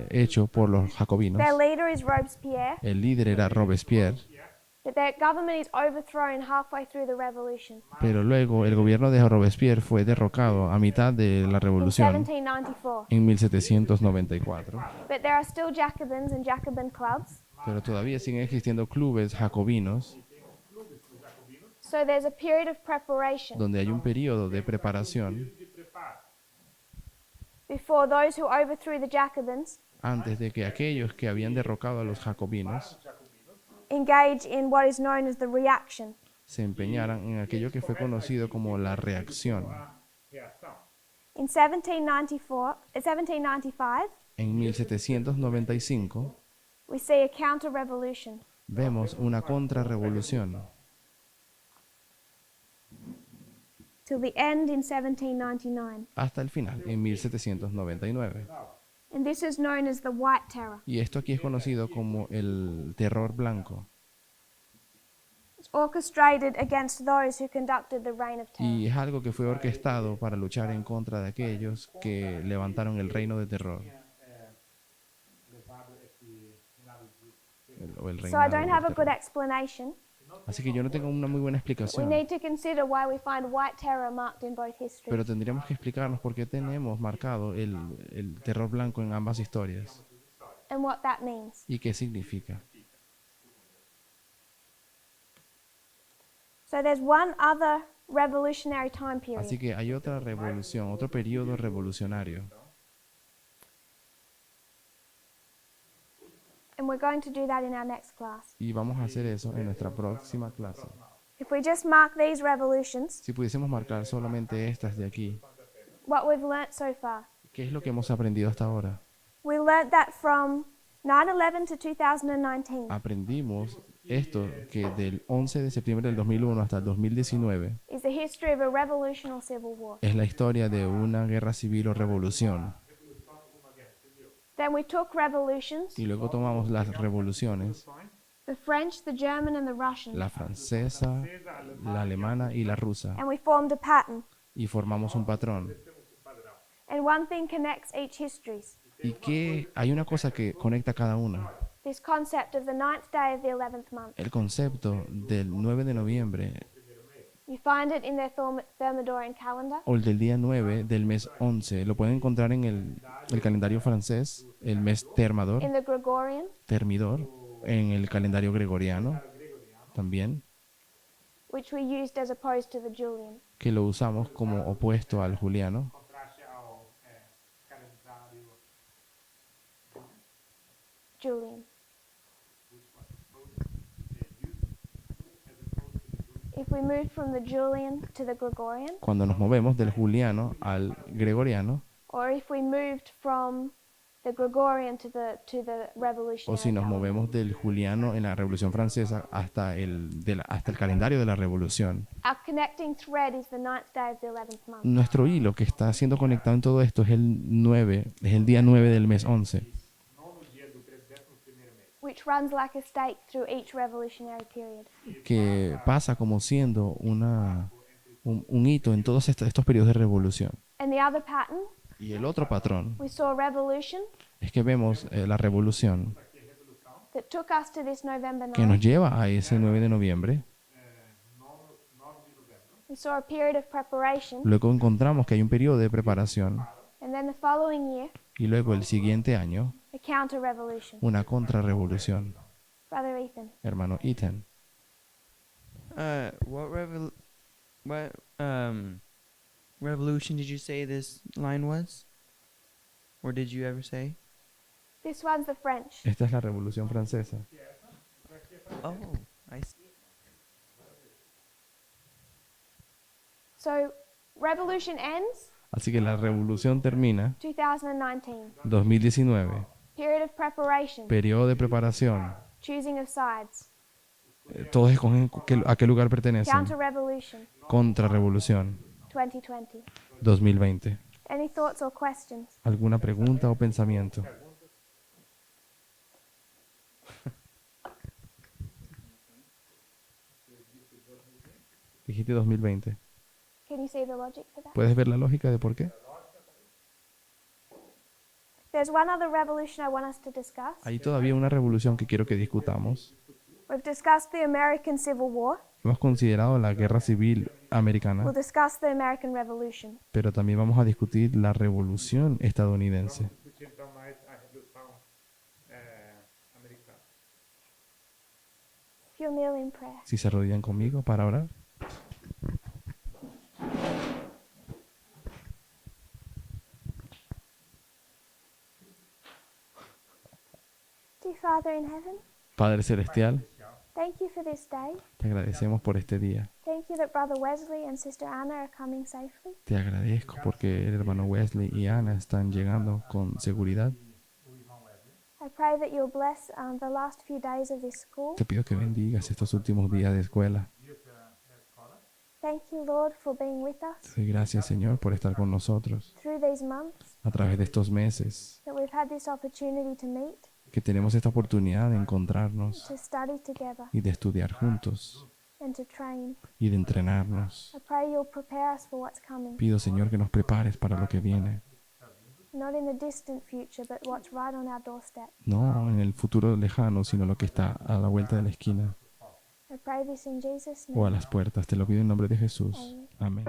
hecho por los jacobinos. Their leader is Robespierre, El líder era Robespierre, but their government is overthrown halfway through the revolution pero luego el gobierno de Robespierre fue derrocado a mitad de la in revolución 1794. en 1794. But there are still Jacobins and Jacobin clubs. Pero todavía siguen existiendo clubes jacobinos So there's a period of preparation donde hay un periodo de preparación before those who overthrew the Jacobins antes de que aquellos que habían derrocado a los jacobinos engage in what is known as the reaction. se empeñaran en aquello que fue conocido como la reacción. reação. In 1795, En 1795 we see a counter-revolution. vemos una contrarrevolución Till the end in 1799. hasta el final, en 1799. And this is known as the White Terror. Y esto aquí es conocido como el terror blanco. orchestrated against those who conducted the reign of terror. Y es algo que fue orquestado para luchar en contra de aquellos que levantaron el reino de terror. Levado esse reinado de O el So I reinado don't del have a good terror. explanation. Así que yo no tengo una muy buena We explicación. need to consider why we find white terror marked in both histories. Pero tendríamos que explicarnos por qué tenemos marcado el terror blanco en ambas historias And what that means. y qué significa. So there's one other revolutionary time Así period. que hay otra revolución, otro periodo revolucionario. And we're going to do that in our next class. Y vamos a hacer eso en nuestra próxima clase. If we just mark these revolutions, Si pudiésemos marcar solamente estas de aquí, what we've learnt so far. ¿qué es lo que hemos aprendido hasta ahora? We learnt that from 9/11 to 2019 Aprendimos esto, que del 11 de septiembre del 2001 hasta el 2019 is the history of a revolution or civil war. es la historia de una guerra civil o revolución. Then we took revolutions, Y luego tomamos las revoluciones, the French, the German, and the Russian, la francesa, la alemana y la rusa, and we formed a pattern. y formamos un patrón. And one thing connects each histories. Y que hay una cosa que conecta cada una. This concept of the 9th day of the 11th month. El concepto del 9 de noviembre You find it in their Thermidorian calendar, o el del día 9 del mes 11. Lo pueden encontrar en el calendario francés, el mes Thermador, in the Gregorian, Termidor, en el calendario gregoriano también, which we used as opposed to the Julian. que lo usamos como opuesto al juliano, contraste ao calendário Julian. If we moved from the Julian to the Gregorian, cuando nos movemos del juliano al gregoriano, or if we moved from the Gregorian to the o revolutionary si nos calendar. movemos del juliano en la Revolución Francesa hasta hasta el calendario de la Revolución. Our connecting thread is the 9th day of the 11th month, Nuestro hilo que está siendo conectado en todo esto es el día 9 del mes 11, nono dia do 31º mês. which runs like a stake through each revolutionary period. que pasa como siendo un hito en todos estos periodos de revolución. And the other pattern, Y el otro patrón we saw revolution es que vemos la revolución that took us to this November que nos 9th. lleva a ese 9 de noviembre. We saw a period of preparation, Luego encontramos que hay un periodo de preparación and then the following year, y luego el siguiente año a counter-revolution. una contrarrevolución. Brother Ethan. Hermano Ethan, What revolution did you say this line was? Or did you ever say? This one's the French. esta es la Revolución Francesa. Oh, I see. So, revolution ends Así que la revolución termina 2019. 2019, Period of preparation, periodo de preparación. choosing of sides. Todos escogen a qué lugar pertenecen. Counter-revolution, Contrarrevolución 2020. 2020. Any thoughts or questions? ¿Alguna pregunta o pensamiento? Dijiste 2020. Can you see the logic for that? ¿Puedes ver la lógica de por qué? There's one other revolution I want us to discuss. Hay todavía una revolución que quiero que discutamos. We've discussed the American Civil War. Hemos considerado la guerra civil americana, We'll discuss the American Revolution. pero también vamos a discutir la revolución estadounidense. Discutir então mais a Revolução Americana. If you'll kneel in prayer. Si se arrodillan conmigo para orar. Dear Father in heaven, Padre Celestial, thank you for this day. te agradecemos por este día. Thank you that Brother Wesley and Sister Anna are coming safely. Te agradezco porque el hermano Wesley y Ana están llegando con seguridad. I pray that you'll bless the last few days of this school. Te pido que bendigas estos últimos días de escuela. Thank you, Lord, for being with us Te doy gracias, Señor, por estar con nosotros through these months, a través de estos meses, that we've had this opportunity to meet, que tenemos esta oportunidad de encontrarnos to study together, y de estudiar juntos and to train. y de entrenarnos. I pray you'll prepare us for what's coming, Pido, Señor, que nos prepares para lo que viene. not in the distant future, but what's right on our doorstep. No en el futuro lejano, sino lo que está a la vuelta de la esquina I pray this in Jesus' o a name. las puertas. Te lo pido en nombre de Jesús. Amén.